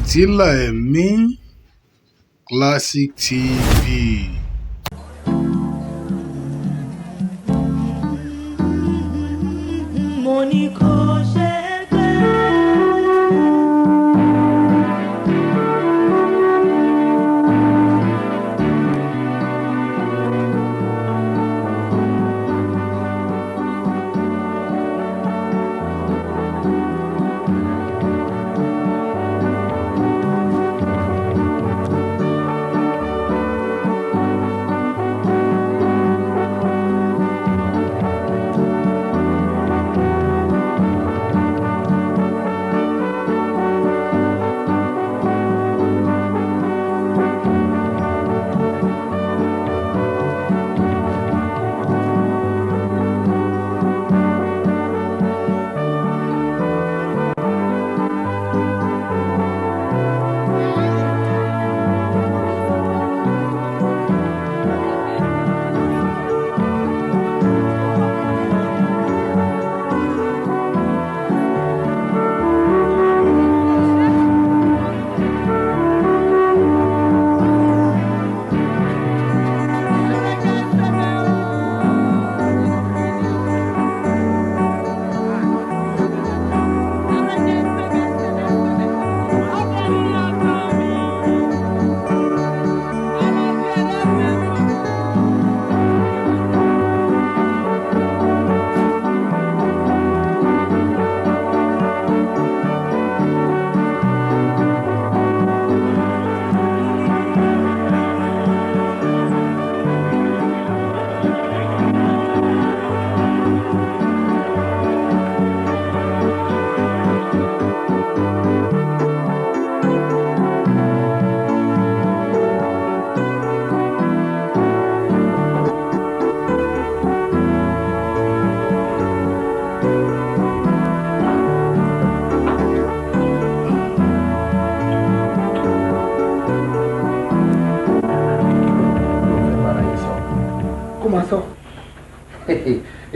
Fìtílà ẹ̀mí Classic TV. Mo ní kó ṣe gbé.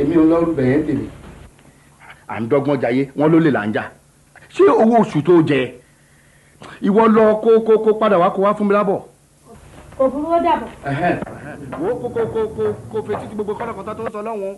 Èmi ò lọ́rùn bẹ̀yẹn tèmi. À ń dọ́gbọ́n jayé wọ́n ló lè là ń jà. Ṣé owó oṣù tó jẹ ìwọ lọ kó padà wá kó wá fún mi lábọ̀? Òfurufú ó dàbọ̀. Wo kó fetí tí gbogbo kọ́nàkọ́tà tó ń sọ lọ́wọ́.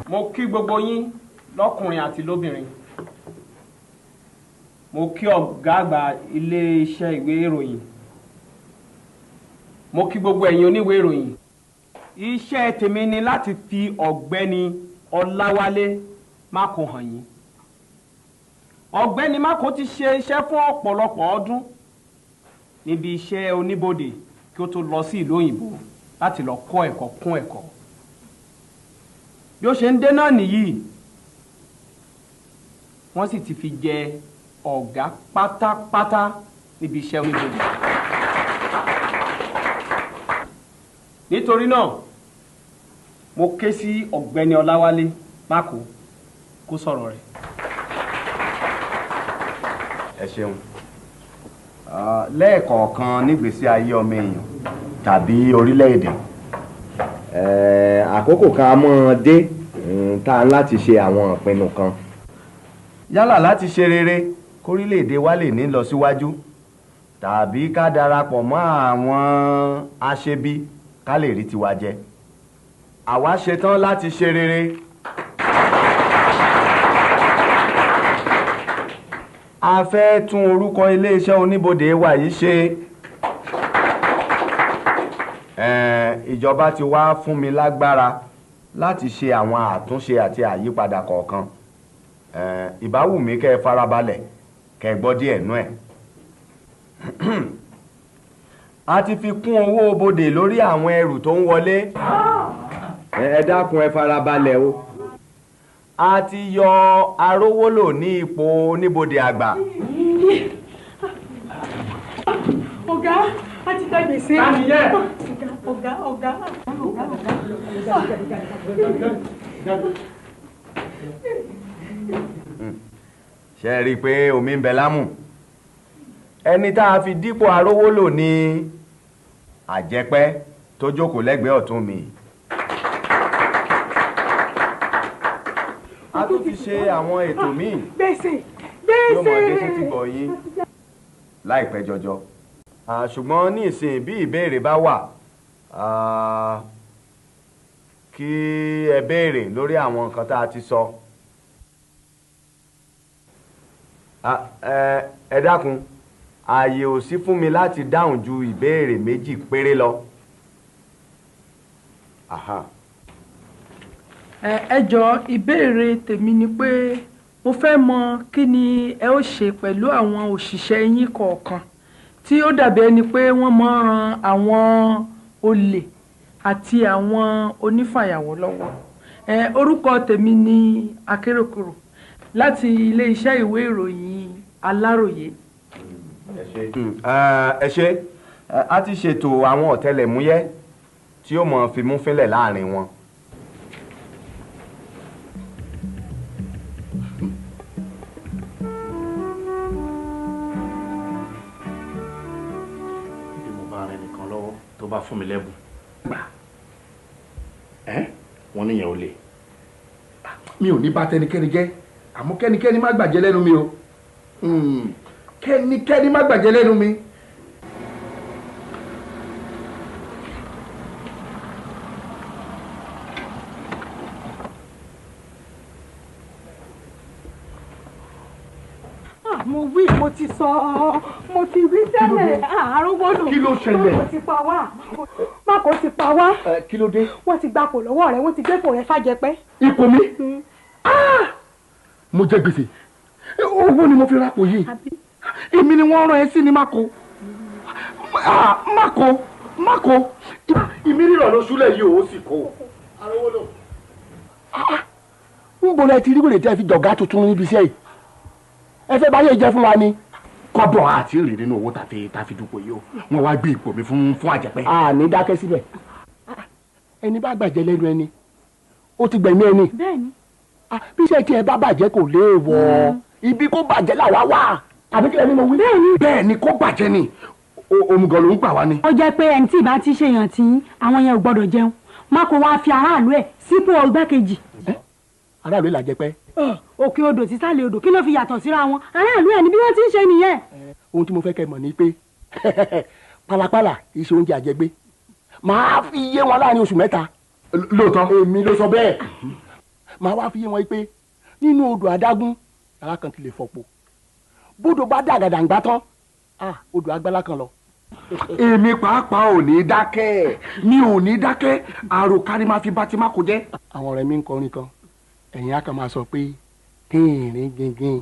Mo kí gbogbo yín lọ́kùnrin àti lóbìnrin. Mo kí ọ̀gá àgbà ilé-iṣẹ́ ìwé ìròyìn. Mo kí gbogbo ẹ̀yin oníwèé ìròyìn. Iṣẹ́ tèmi ni láti fi ọ̀gbẹ́ni Ọláwálé Mákò hàn yín. Ọ̀gbẹ́ni Mákò ti ṣe iṣẹ́ fún ọ̀pọ̀lọpọ̀ ọdún níbi iṣẹ́ oníbodè kí ó tó lọ sí ìlú òyìnbó láti lọ kọ́ ẹ̀kọ́ kún ẹ̀kọ́. Bí ó ṣe ń dé náà nìyí, wọ́n sì ti fi jẹ ọ̀gá pátápátá níbi iṣẹ́ oníbodè. Nítorí náà, mo ké sí ọ̀gbẹ́ni Ọláwálé Mákò kó sọ̀rọ̀ rẹ̀. Ẹ ṣeun. Lẹ́ẹ̀kọ̀ọ̀kan nígbésí ayé ọmọ èèyàn tàbí orílẹ̀-èdè, àkókò kan a mọ́ dé tá a láti ṣe àwọn ìpinnu kan. Yálà láti ṣe rere kórílẹ̀-èdè wa lè ní lọ síwájú, tàbí ká darapọ̀ mọ́ àwọn aṣebi ká lè rí tiwa jẹ. Àwa ṣetán láti ṣe rere. A fẹ́ tún orúkọ iléeṣẹ́ oníbodè wa yìí ṣe. Ìjọba ti wá fún mi lágbára láti ṣe àwọn àtúnṣe àti àyípadà kọ̀ọ̀kan. Ìbá wù mí kẹ́ ẹ farabalẹ̀ kẹ́ ẹ gbọ́ díẹ̀ nú ẹ̀. A ti fi kún owó bodè lórí àwọn ẹrù tó ń wọlé. ẹ dákun ẹ farabalẹ̀ o. a ti yọ Arówólò ní ipò oníbodè àgbà. ọ̀gá a ti gba gbèsè. ọ̀gá. ṣe rí i pé omi ń bẹ lámù. ẹni tá a fi dípò Arówólò ní Àjẹpẹ́ tó jókòó lẹ́gbẹ̀ẹ́ ọ̀tún mi. a tún ti ṣe àwọn ètò míì yóò mọ̀ dé sí ti bọ̀ yín láìpẹ́ jọjọ. ṣùgbọ́n ní ìsìn bí ìbéèrè bá wà kí ẹ béèrè lórí àwọn nǹkan tá a ti sọ. ẹ dákun ààyè ò sí fún mi láti dáhùn ju ìbéèrè méjì péré lọ. ẹ jọ̀ọ́ ìbéèrè tèmi ni pé mo fẹ́ mọ kí ni ẹ ó ṣe pẹ̀lú àwọn òṣìṣẹ́ yín kọ̀ọ̀kan tí ó dàbí ẹni pé wọ́n máa ń ran àwọn olè àti àwọn onífàyàwọ́ lọ́wọ́. Orúkọ tèmi ni Akérèkòrò láti ilé-iṣẹ́ ìwé ìròyìn Aláròyé. ẹ ṣé a ti ṣètò àwọn ọ̀tẹlẹ̀múyẹ́ tí ó mọ̀ fimú fínlẹ̀ láàrin wọn. bí mo bá rẹ nìkan lọ́wọ́ tó bá fún mi lẹ́bùn gbà wọ́n níyẹn ò lè mi ò ní bá tẹnikẹ́ni jẹ́ àmọ́ kẹ́nikẹ́ni má gbàjẹ́ lẹ́nu mi o kẹ́nikẹ́ni má gbàjẹ́ lẹ́nu mi. mo wí mo ti sọ mo ti wí tẹ́lẹ̀ Arówólò kí ló ṣẹlẹ̀? Mákò ti pa wá Mákò ti pa wá. Kí ló dé? wọ́n ti gbapò lọ́wọ́ rẹ̀ wọ́n ti gbépò rẹ̀ fàjẹpẹ́. ipò mi mo jẹ gbèsè owó ni mo fi rapò yìí èmi ni wọ́n rán ẹ sí ní Mákò ìmíràn ló ṣúlẹ̀ yìí ó sì kó. Arówólò ń bọ̀ lẹ́ ti rí wèrè tẹ́ fi jọ̀gá tuntun níbi iṣẹ́ yìí ẹ fẹ́ báyé jẹ́ fún wa ni. kọ́bọ̀ àti èrè nínú owó tàfi dúpọ̀ yìí o wọ́n wá gbé ipò mi fún Àjẹpẹ́. a ní dákẹ́ síbẹ̀ ẹni bá gbàjẹ́ lẹ́nu ẹni ó ti gbẹ̀mí ẹni. bẹ́ẹ̀ni. bí iṣẹ́ tí ẹ bá bàjẹ́ kò léèwọ̀ ibi kó bàjẹ́ làwa wà àbí kílẹ̀ ni mo wí. bẹ́ẹ̀ni kó bàjẹ́ ni òmùgọ̀ ló ń gbà wá ni. ó jẹ́ pé ẹni tí ìbá ti ṣèyàn tí àwọn yẹn ò gbọ́dọ̀ jẹun Mákò wá fi aráàlú ẹ̀ sípò igbákejì. aráàlú l'Àjẹpẹ́. òkè odò sísàlẹ̀ odò kí ló fi yàtọ̀ síra wọn aráàlú ẹ̀ ni bí wọ́n ti ń ṣe nìyẹn. ohun tí mo fẹ́ kẹ́ mọ̀ ni pé pálapàla iṣẹ́ oúnjẹ àjẹgbé máa fi yé wọn láàrin oṣù mẹ́ta. lóòótọ́ èmi ló sọ bẹ́ẹ̀ máa wá fi yé wọn pé nínú odò adágún yàrá kan ti lè fọpo bódò bá dàgàdàǹgbà tán odò agbára kan lọ. èmi pàápàá ò ní dákẹ́ mi ò ní dákẹ́ àròkárí máa fi bá ti Mákò jẹ́. àwọn ọ̀rẹ́ mi ń kọrin kan ẹ̀yin á kàn máa sọ pé kírin gíngín.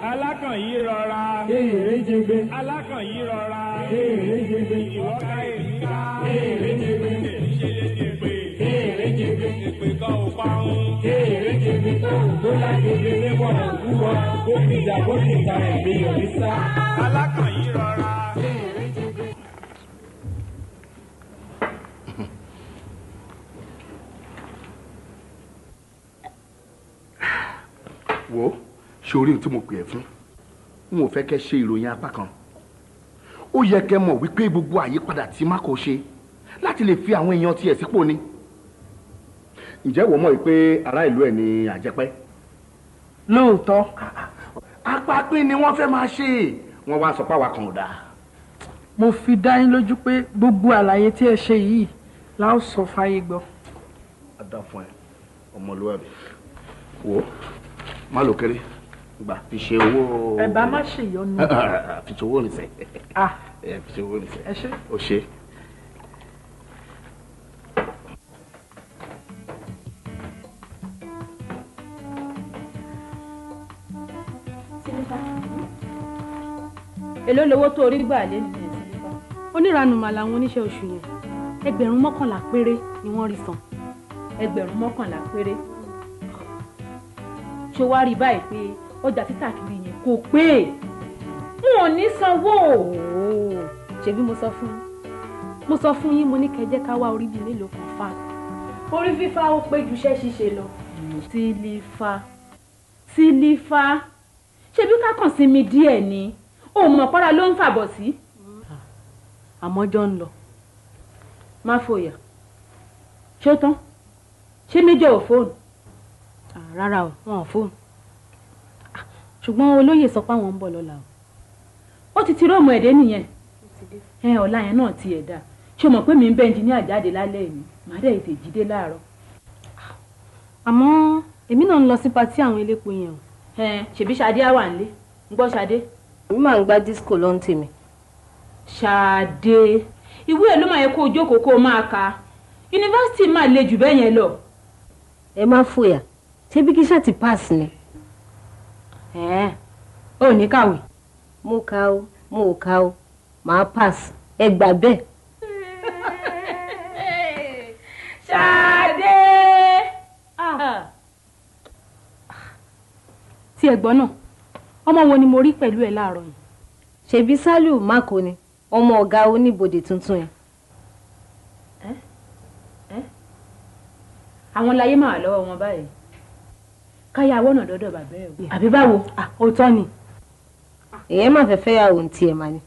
alákàn yìí rọra kéèrè jẹgbẹ alákàn yìí rọra kéèrè jẹgbẹ ìwọ́ká èyí ká kéèrè jẹgbẹ ìṣẹ̀lẹ̀ jẹgbẹ kéèrè jẹgbẹ ìpè kan ò parun kéèrè jẹgbẹ tó lágbègbè lẹ́wọ̀ òwúwọ́ ó fi ìjà bó ti ta ẹ̀gbẹ́ yọ̀rí sá alákàn yìí rọra kéèrè jẹgbẹ. wo ṣe orí tí mo pè ẹ́ fún n ò fẹ́ kẹ́ ṣe ìròyìn apá kan ó yẹ kẹ́ mọ̀ wípé gbogbo àyípadà tí Mákò ṣe láti lè fi àwọn èèyàn tiẹ̀ sípò ni ǹjẹ́ wọ́n mọ̀ pé ará ìlú ẹ̀ ní Àjẹpẹ́. lóòótọ́. apapín ni wọ́n fẹ́ máa ṣe wọ́n wá sọ páwa kan ò dáa. mo fi dá yín lójú pé gbogbo àlàyé tí ẹ ṣe yìí la ó sọ fáyé gbọ́. a dá fún ẹ ọmọlúwàbí wo má lò kéré gbà fi ṣe owó. ẹ bá má ṣèyọnu. fi ṣe owó nìṣẹ́. fi ṣe owó nìṣẹ́. ẹ ṣe. o ṣe. èló lowó tó orí gbà lé nìyẹn sílífà. oníranù mà làwọn oníṣẹ́ oṣù yẹn 11,000 péré ni wọ́n rí san. ẹgbẹ̀rún 11 péré. ṣó wá rí báyìí pé ọjà títà kiri yẹn kò pé n ò ní sanwó. ṣebí mo sọ fún yín mo ní kẹjẹ ká wá orí bíi mélòó kan fà. orí fífá ó pé ju iṣẹ́ ṣíṣe lọ. sílífà ṣebí ká kàn sí mi díẹ̀ ni òun mọ̀ pọ́ra ló ń fàbọ̀ sí. àmọ́jọ́ ń lọ má fòyà ṣé ó tán ṣé méjì ò fóònù. rárá o wọn ò fóònù ṣùgbọ́n olóyè sọ pé àwọn ń bọ̀ lọ́la o. ó ti róòmù ẹ̀dẹ́ nìyẹn ọ̀la yẹn náà ti ẹ̀dá ṣé o mọ̀ pé mi ń bẹ́ ẹnjìníà jáde lálẹ́ mi màá dẹ̀ ètè jíde láàárọ̀. àmọ́ èmi náà ń lọ sí patí àwọn elépo yẹn o. ṣèbí Ṣadé á wà nílé ń gbọ́ Ṣadé. èmi máa ń gbá disco ló ń tèmi. Ṣadé ìwé ẹ̀ ló máa yẹ kó o jókòó kó o máa ka yunifásitì máa le jù bẹ́ẹ̀ yẹn lọ. ẹ má fòyà ṣé bí kí ṣáà ti pass ni. ó ní kàwé. mo kà ó mo ò kà ó màá pass ẹ gbà bẹ́ẹ̀. Ṣadé. tí ẹ̀gbọ́n náà ọmọ wo ni mo rí pẹ̀lú ẹ̀ láàárọ̀ yìí. ṣebí Sálíù Mákò ni ọmọ ọ̀gá oníbodè tuntun yẹn. àwọn láyé máa lọ́wọ́ wọn báyìí káyà wọ́nà dọ́dọ̀ bàbá ẹ̀ o. àbí báwo òótọ́ ni. èyàn máa fẹ́ fẹ́ yàwó ntí ẹ̀ máa ní.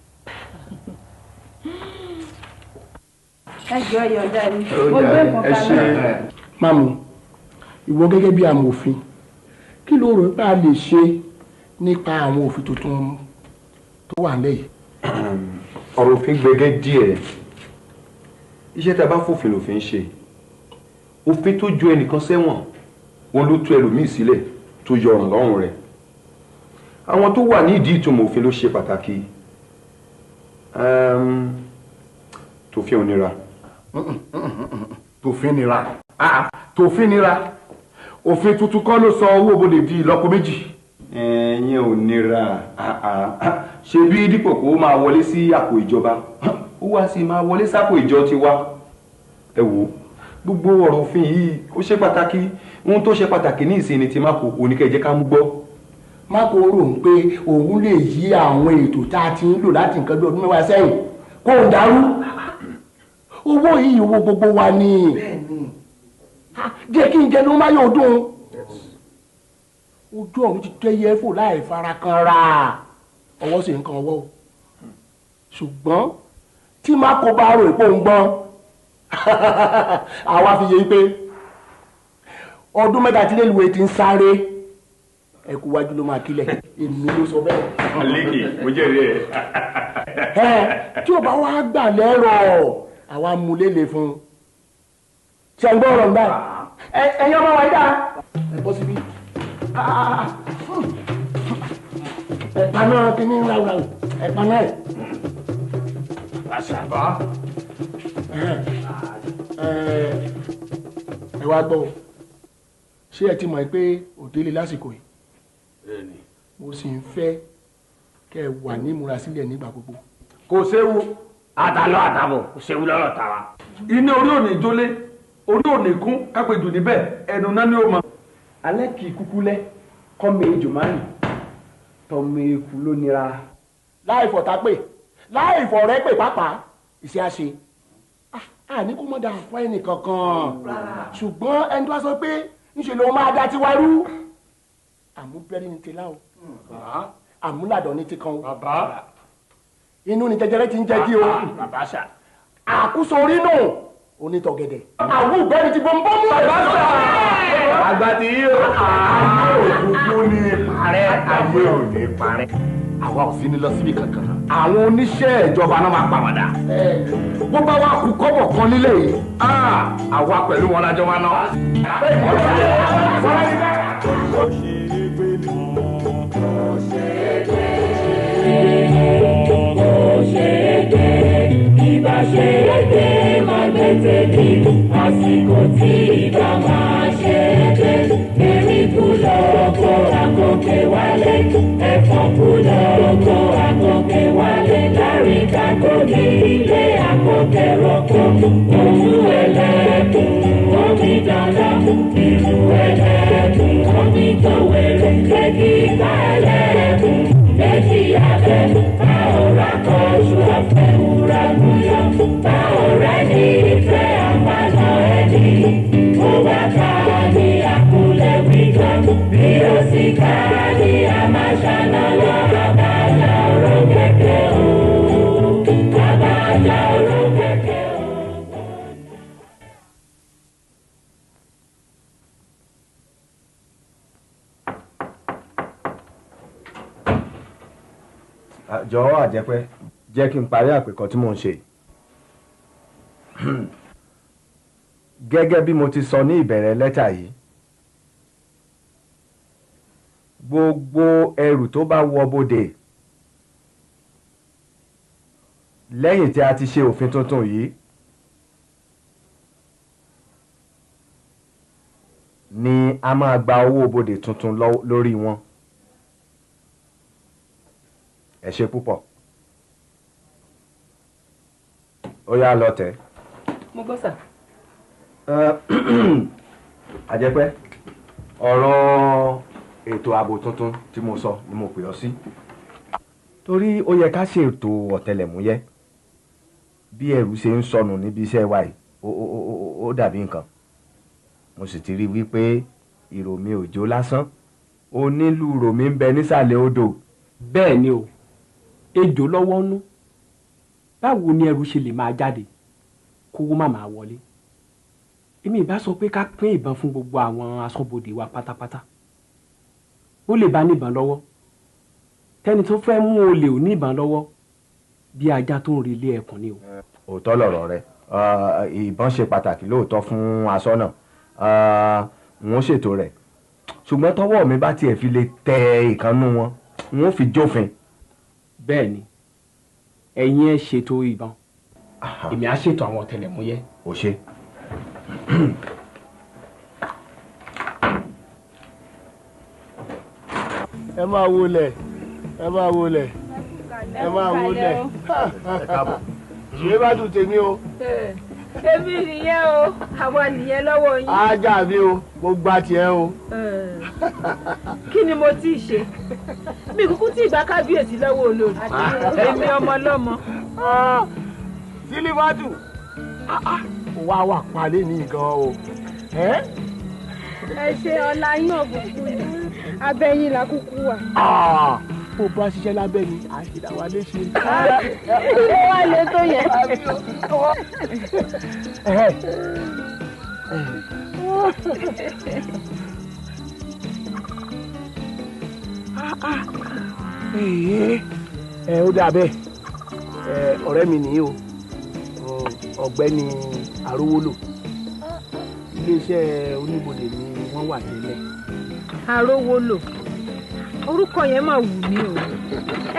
ẹ jọ ẹyọ ọjà ni mo gbé nǹkan kalẹ̀. Màmú ìwọ gẹ́gẹ́ bí amòfin kí ló rò pé a lè ṣe nípa àwọn òfin tuntun tó wà lẹ́yìn. ọ̀rọ̀ òfin gbẹgẹ́ díẹ̀ iṣẹ́ tá a bá fòfin lòfin ṣe òfin tó ju ẹnìkan sẹ́wọ̀n wọn ló tú ẹlòmíì sílẹ̀ tó yọ ọ̀ràn lọ́rùn rẹ̀ àwọn tó wà ní ìdí ìtumọ̀ òfin ló ṣe pàtàkì tòfin ònira. tòfin nira tòfin nira òfin tuntun kọ́ ló sọ owó bodè di ìlọ́po méjì. ẹ̀yin ò nira ṣe bí dípò kó máa wọlé sí àpò ìjọba ó wá sí máa wọlé sápò ìjọ tiwa. ẹ wò gbogbo ọ̀rọ̀ òfin yìí ó ṣe pàtàkì ohun tó ṣe pàtàkì ní ìsinmi tí Mákò oníkẹ́jẹ́ ká mú gbọ́. Mákò rò ń pé òun lè yí àwọn ètò tá a ti ń lò láti nǹkan bí ọdún mẹ́wàá sẹ́yìn kó ń darú owó yìí owó gbogbo wa ni jẹ́ kí n jẹ ló má yóò dùn ojú ọ̀run ti tẹ́yẹ fò láì fara kan ra ọwọ́ sì ń kan ọwọ́ o ṣùgbọ́n tí Mákò bá rò ìpò ń gbọ́n àwa fi yé pé ọdún mẹ́ta tí léluwé ti ń sáré ẹkú wájú ló máa kílẹ̀ èmi ló sọ bẹ́ẹ̀. lékè mo jẹ́rìí ẹ̀. tí o bá wá gbà lẹ́rọ̀ àwa mú lélẹ̀ fún un ṣe ń gbọ́ ọ̀rọ̀ nígbà ẹ̀yin ọmọ wa yí dáa ẹ bọ́ síbí ẹ̀pà náà kí ní ráúráú ẹ̀pà náà ẹ̀. àṣàbá ẹ wá gbọ́ ṣé ẹ ti mọ̀ pé òdélé lásìkò yìí mo sì ń fẹ́ kẹ́ ẹ wà ní ìmúrasílẹ̀ nígbà gbogbo. kò séwu àtàlọ́ àtàbọ̀ kò séwu lọ́rọ̀ tàwa. iná orí òní jólé orí òní kún kápẹ́jù níbẹ̀ ẹnu náà ni ó mọ. alẹ́ kì í kúkú lẹ́ kọ́mi ejò máa ń tọ́mi eku ló nira. láì fọ̀tá pè láì fọ̀rẹ́ pè pàápàá ìṣe àṣe àní kó mọ̀ dáa fún ẹnì kankan ṣùgbọ́n ẹni tó wá sọ pé ńṣe ló máa dá tiwa rú àmúbẹ́rí ni tẹ́lá o àmúlàdọ̀ ni ti kan o inú ni jẹjẹrẹ ti ń jẹ kí o àkúsọ orí nù onítọ̀gẹ̀dẹ̀ àwọn ìbẹ́ni ti bọ́n bọ́n mú àgbà tí yóò ayé òkùnkùn ní parẹ́ ayé ò ní parẹ́ àwa ò sí ní lọ síbi kankan àwọn oníṣẹ́ ìjọba náà máa pàwọ́dà bó bá wá kú kọ́bọ̀ kan nílé yìí àwa pẹ̀lú wọn lájọ máa ná. Ìbá ṣe é gbé máa gbé tèmi, àsìkò tí ìbá máa ṣe é gbé. Eríkù lóko àkókè wálé, ẹ̀fọn kú lóko àkókè wálé. Láríkà kò ní ilé àkókè roko, ojú ẹlẹ́kùn omi dàda. ìlú ẹlẹ́kùn omi tó wẹ̀rẹ̀ létí ìgbà ẹlẹ́kùn létí abẹ́ bá ò rákọ̀ọ́sù ọ̀fẹ́ wúrà múyọ́ bá ò rẹ́ ní ìfẹ́ àpàlọ́ ẹni ó bá ká ní àkúlẹ̀ wíjọ bí ó sì ká ní àmàṣánà lọ́rọ̀ àbájá ọ̀rọ̀ kẹ̀kẹ́ o àbájá ọ̀rọ̀ kẹ̀kẹ́ o. Jọ̀wọ́ Àjẹpẹ́ jẹ́ kí n parí àpèkọ tí mò ń ṣe. Gẹ́gẹ́ bí mo ti sọ ní ìbẹ̀rẹ̀ lẹ́tà yìí, gbogbo ẹrù tó bá wọ bodè lẹ́yìn tí a ti ṣe òfin tuntun yìí ni a máa gba owó bodè tuntun lórí wọn. Ẹ ṣé púpọ̀. Ó yá lọ tẹ̀. Mo gbọ́ sà. Àjẹpẹ́, ọ̀rọ̀ ètò ààbò tuntun tí mo sọ ni mo pè ọ́ sí. Torí ó yẹ ká ṣe ètò ọ̀tẹlẹ̀múyẹ́. Bí ẹrù ṣe ń sọnù níbi iṣẹ́ wa yìí, ó dàbí nǹkan. Mo sì ti rí wípé ìròmí òjò lásán. Onílù ròmí ń bẹ nísàlẹ̀ odò. Bẹ́ẹ̀ ni o, ejò lọ́wọ́ nú. Báwo ni ẹrù ṣe lè máa jáde kówó má máa wọlé? Èmi ìbá sọ pé ká pín ìbọn fún gbogbo àwọn aṣọ́bodè wa pátápátá. Ó lè bá níbọn lọ́wọ́. Tẹ́ni tó fẹ́ mú olè ò ní ìbọn lọ́wọ́ bí ajá tó ń relé ẹkùn ni o. Òótọ́ lọ̀rọ̀ rẹ. Ìbọn ṣe pàtàkì lóòótọ́ fún aṣọ́nà. Wọ́n ṣètò rẹ̀. Ṣùgbọ́n tọ́wọ́ mi bá tiẹ̀ fi lè tẹ ìkànnú wọn, wọ́n fi jófin. Bẹ́ẹ̀ ni, ẹ̀yin ẹ ṣètò ìbọn. Èmi á ṣètò àwọn ọ̀tẹlẹ̀múyẹ́. Ó ṣe. Ẹ máa wọlé, ẹ máa wọlé, ẹ máa wọlé. Ṣé bá dùn tèmi o? Èmi nìyẹn o, àwa nìyẹn lọ́wọ́ yín. Ajá mi o, mo gba tiẹ̀ o. Kí ni mo ti ṣe? Mi kúkú tí ìgbà kábíyèsí lọ́wọ́ olórí. Èmi ọmọ lọ́mọ. Sílífàtù, wá wà palẹ̀ ní nǹkan o. Ẹ ṣe ọ̀la yín ọ̀bùnkún ni, abẹ́yìn là kúkú wà. Bó bá ṣiṣẹ́ lábẹ́ ni, à ń ṣèdá wa léṣe. Ó wá lè tó yẹ. Ó dà bẹ́ẹ̀, ọ̀rẹ́ mi nìyí o, ọ̀gbẹ́ni Arówólò, iléeṣẹ́ oníbodè ni wọ́n wà tẹ́lẹ̀. Arówólò, orúkọ yẹn máa wù mí o,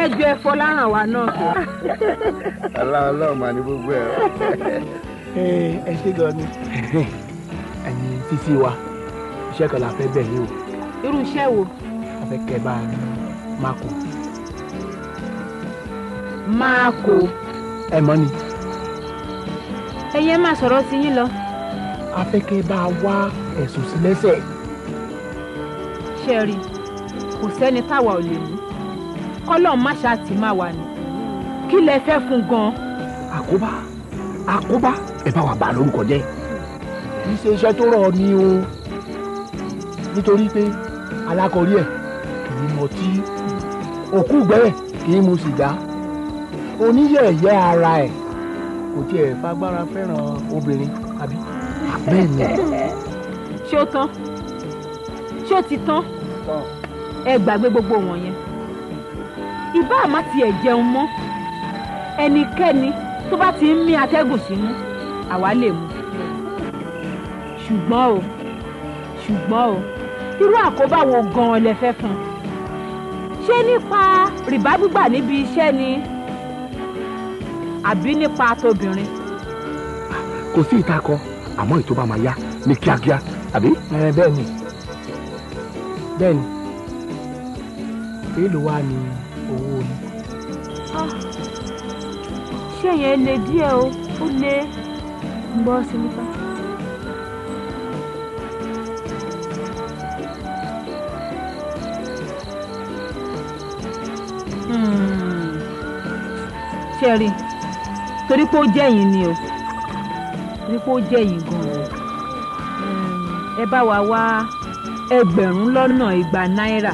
ẹjọ́ ẹ̀fọ́ láràn wa náà kẹ́. Ọlọ́run máa ní gbogbo ẹ̀. Ẹ ṣé gan ni ẹ̀yin títí wa, iṣẹ́ kan la fẹ́ bẹ̀ yín o. Irú iṣẹ́ wo? A fẹ́ kẹ́ bá Mákò. Mákò. Ẹ mọ̀ ni. Ẹyẹ máa sọ̀rọ̀ sí yín lọ. A fẹ́ kẹ́ bá wá ẹ̀sùn sí lẹ́sẹ̀. Ṣé rí, kò sẹ́ni táwa ò lè mú. Kọ́lọ́ọ̀ má ṣáàtì máa wà ní. Kí lẹ fẹ́ fún gan? Àkóbá ẹ bá wa bá lórúkọ jẹ́. Kì í ṣe iṣẹ́ tó rọ̀ ni o. Nítorí pé alákọ̀ọ́rí ẹ̀ kì í mọtí. Òkú gbẹ́rẹ̀ kì í mu sìgá. Oníyẹ̀yẹ́ ara ẹ̀ kò tiẹ̀ fagbára fẹ́ràn obìnrin àbí. Bẹ́ẹ̀ ni. Ṣé ó tán? Ṣé ó ti tán? Ẹ gbàgbé gbogbo wọ̀nyẹn. Ìbá àmọ́ tiẹ̀ jẹun mọ́. Ẹnikẹ́ni tó bá ti ń mí atẹ́gùn sínú, àwa lè mú. Ṣùgbọ́n o, irú àkóbá wo gan-an lẹ fẹ́ fún un? Ṣé nípa rìbá gbígbà níbi iṣẹ́ ni? Àbí nípa tóbìnrin? Kò sí ìtakọ, àmọ́ ètò bá máa yá ní kíákíá, àbí? Bẹ́ẹ̀ ni. Èló wá ní owó ni? Ṣé yẹn le díẹ̀ o? Ó le ń bọ́ sí nípa. ṣẹ́rí torí pé ó jẹ́ yín ni o torí pé ó jẹ́ yín gan-an ẹ bá wa wá 2,200 náírà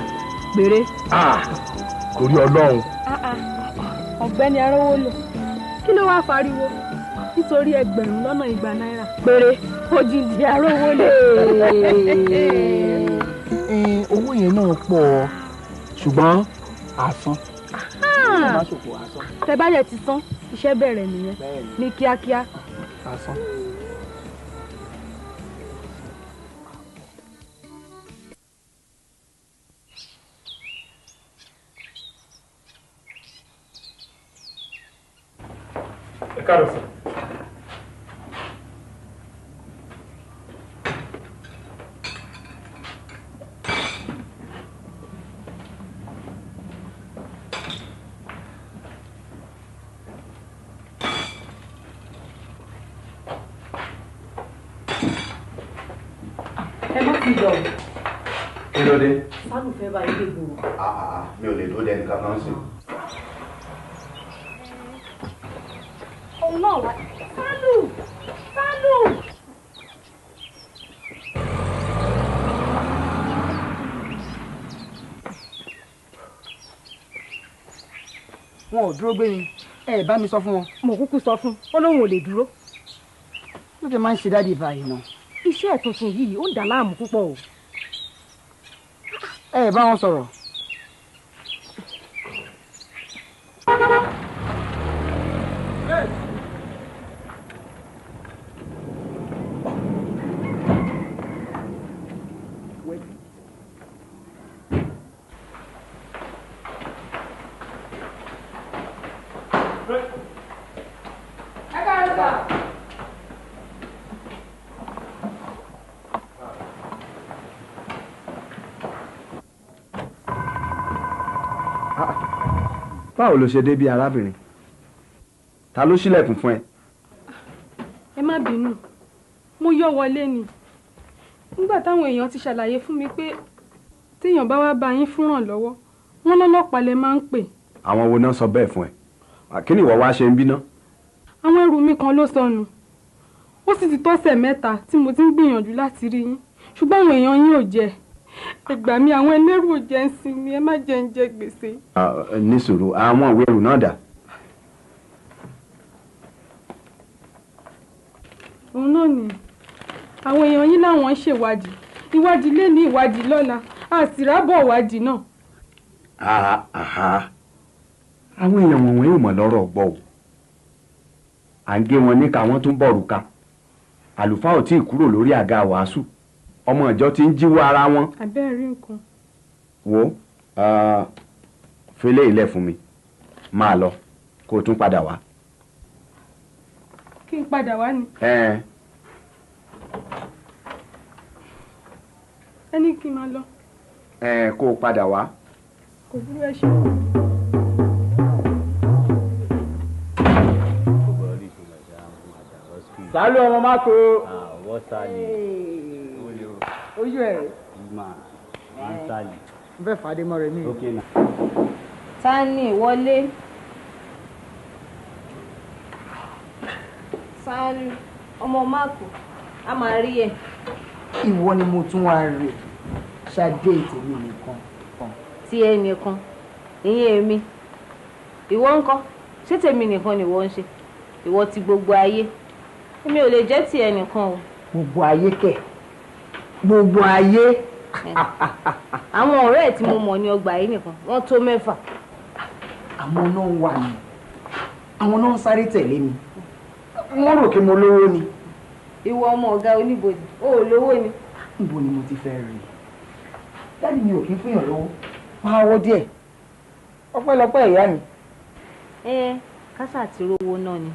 péré. torí Ọlọ́run. ọ̀gbẹ́ni arówólò kí ló wá fariwo nítorí 2,200 náírà péré òjijì arówólò. owó yẹn náà pọ̀ ṣùgbọ́n àsan. tẹ bá yẹ ti san iṣẹ́ bẹ̀rẹ̀ nìyẹn ní kíákíá. àsan. Ẹ káàárọ̀ sir. ẹ má ti lọ. kí ló dé. sálù fẹ́ bá ilé gbòòrò. mi ò lè dúró dẹni kankan sí. òun náà wá. sálù sálù. wọn ò dúró gbé mi ẹ bá mi sọ fún wọn. mo kúkú sọ fún ó lóun ò lè dúró. ló dé máa ń ṣe dáàdi báyìí náà. iṣẹ́ tuntun yìí ó ń dà láàmú púpọ̀ o. ẹ bá wọn sọ̀rọ̀. báwo ló ṣe dé bí arábìnrin ta ló ṣílẹ̀kùn fún ẹ. ẹ má bínú mo yọ wọlé ni nígbà táwọn èèyàn ti ṣàlàyé fún mi pé téèyàn bá wá bá yín fúnràn lọ́wọ́ wọn lọ́lọ́pàá lẹ máa ń pè. àwọn wo náà sọ bẹ́ẹ̀ fún ẹ kí ni ìwọ wá ṣe ń bínú. àwọn ẹrù mi kan ló sọnù ó sì ti tọ́sẹ̀ 3 tí mo ti ń gbìyànjú láti rí yín ṣùgbọ́n àwọn èèyàn yín ò jẹ́ ẹ gbà mí àwọn ẹlẹ́rù ò jẹ́ ń sinmi ẹ má jẹ́ ń jẹ gbèsè. ní sùúrù àwọn ìwé ẹrù náà dà. òun náà ni àwọn èèyàn yín láwọn ń ṣèwádìí ìwádìí lé ní ìwádìí lọ́la a sì rábọ̀ ìwádìí náà. àwọn èèyàn wọ̀nyí ò mọ̀ lọ́rọ̀ gbọ́ o à ń gé wọn ní káwọn tún bọ̀ rúka àlùfáà ò tí ì kúrò lórí àga wàásù ọmọ ìjọ ti ń jíwọ́ ara wọn. abẹ́ẹ̀ rí nǹkan. wo fẹlẹ́ ilẹ̀ fún mi máa lọ kó o tún padà wá. kí n padà wá ni. ẹ ní kí n máa lọ. kó o padà wá. kò burú ẹ ṣe. sálù ọmọ máko. wọ́n sálì. ojú ẹ̀. máa ń sálì. n fẹ́ fàdé mọ́ rẹ̀ mí. ta ni wọlé. sálù ọmọ máko a máa rí ẹ. ìwọ ni mo tún wá rè ṣáde tèmi nìkan. tí ẹ nìkan ìyẹn èmi ìwọ ńkọ́ ṣé tèmi nìkan ni ìwọ ń ṣe ìwọ ti gbogbo ayé èmi ò lè jẹ́ ti ẹnìkan o. gbogbo ayé kẹ̀ gbogbo ayé. àwọn ọ̀rẹ́ ẹ̀ tí mo mọ̀ ní ọgbà yìí nìkan wọ́n tó 6. àwọn náà wà ní àwọn náà ń sáré tẹ̀lé mi wọ́n rò kí mo lówó ni. ìwọ ọmọ ọ̀gá oníbodè o ò lówó ni. níbo ni mo ti fẹ́ rí i dáàdi mi ò kí ń fúnyàn lówó máa wọ́ díẹ̀ ọpẹ́lọpẹ́ ìyá mi. kásà ti rówó náà ni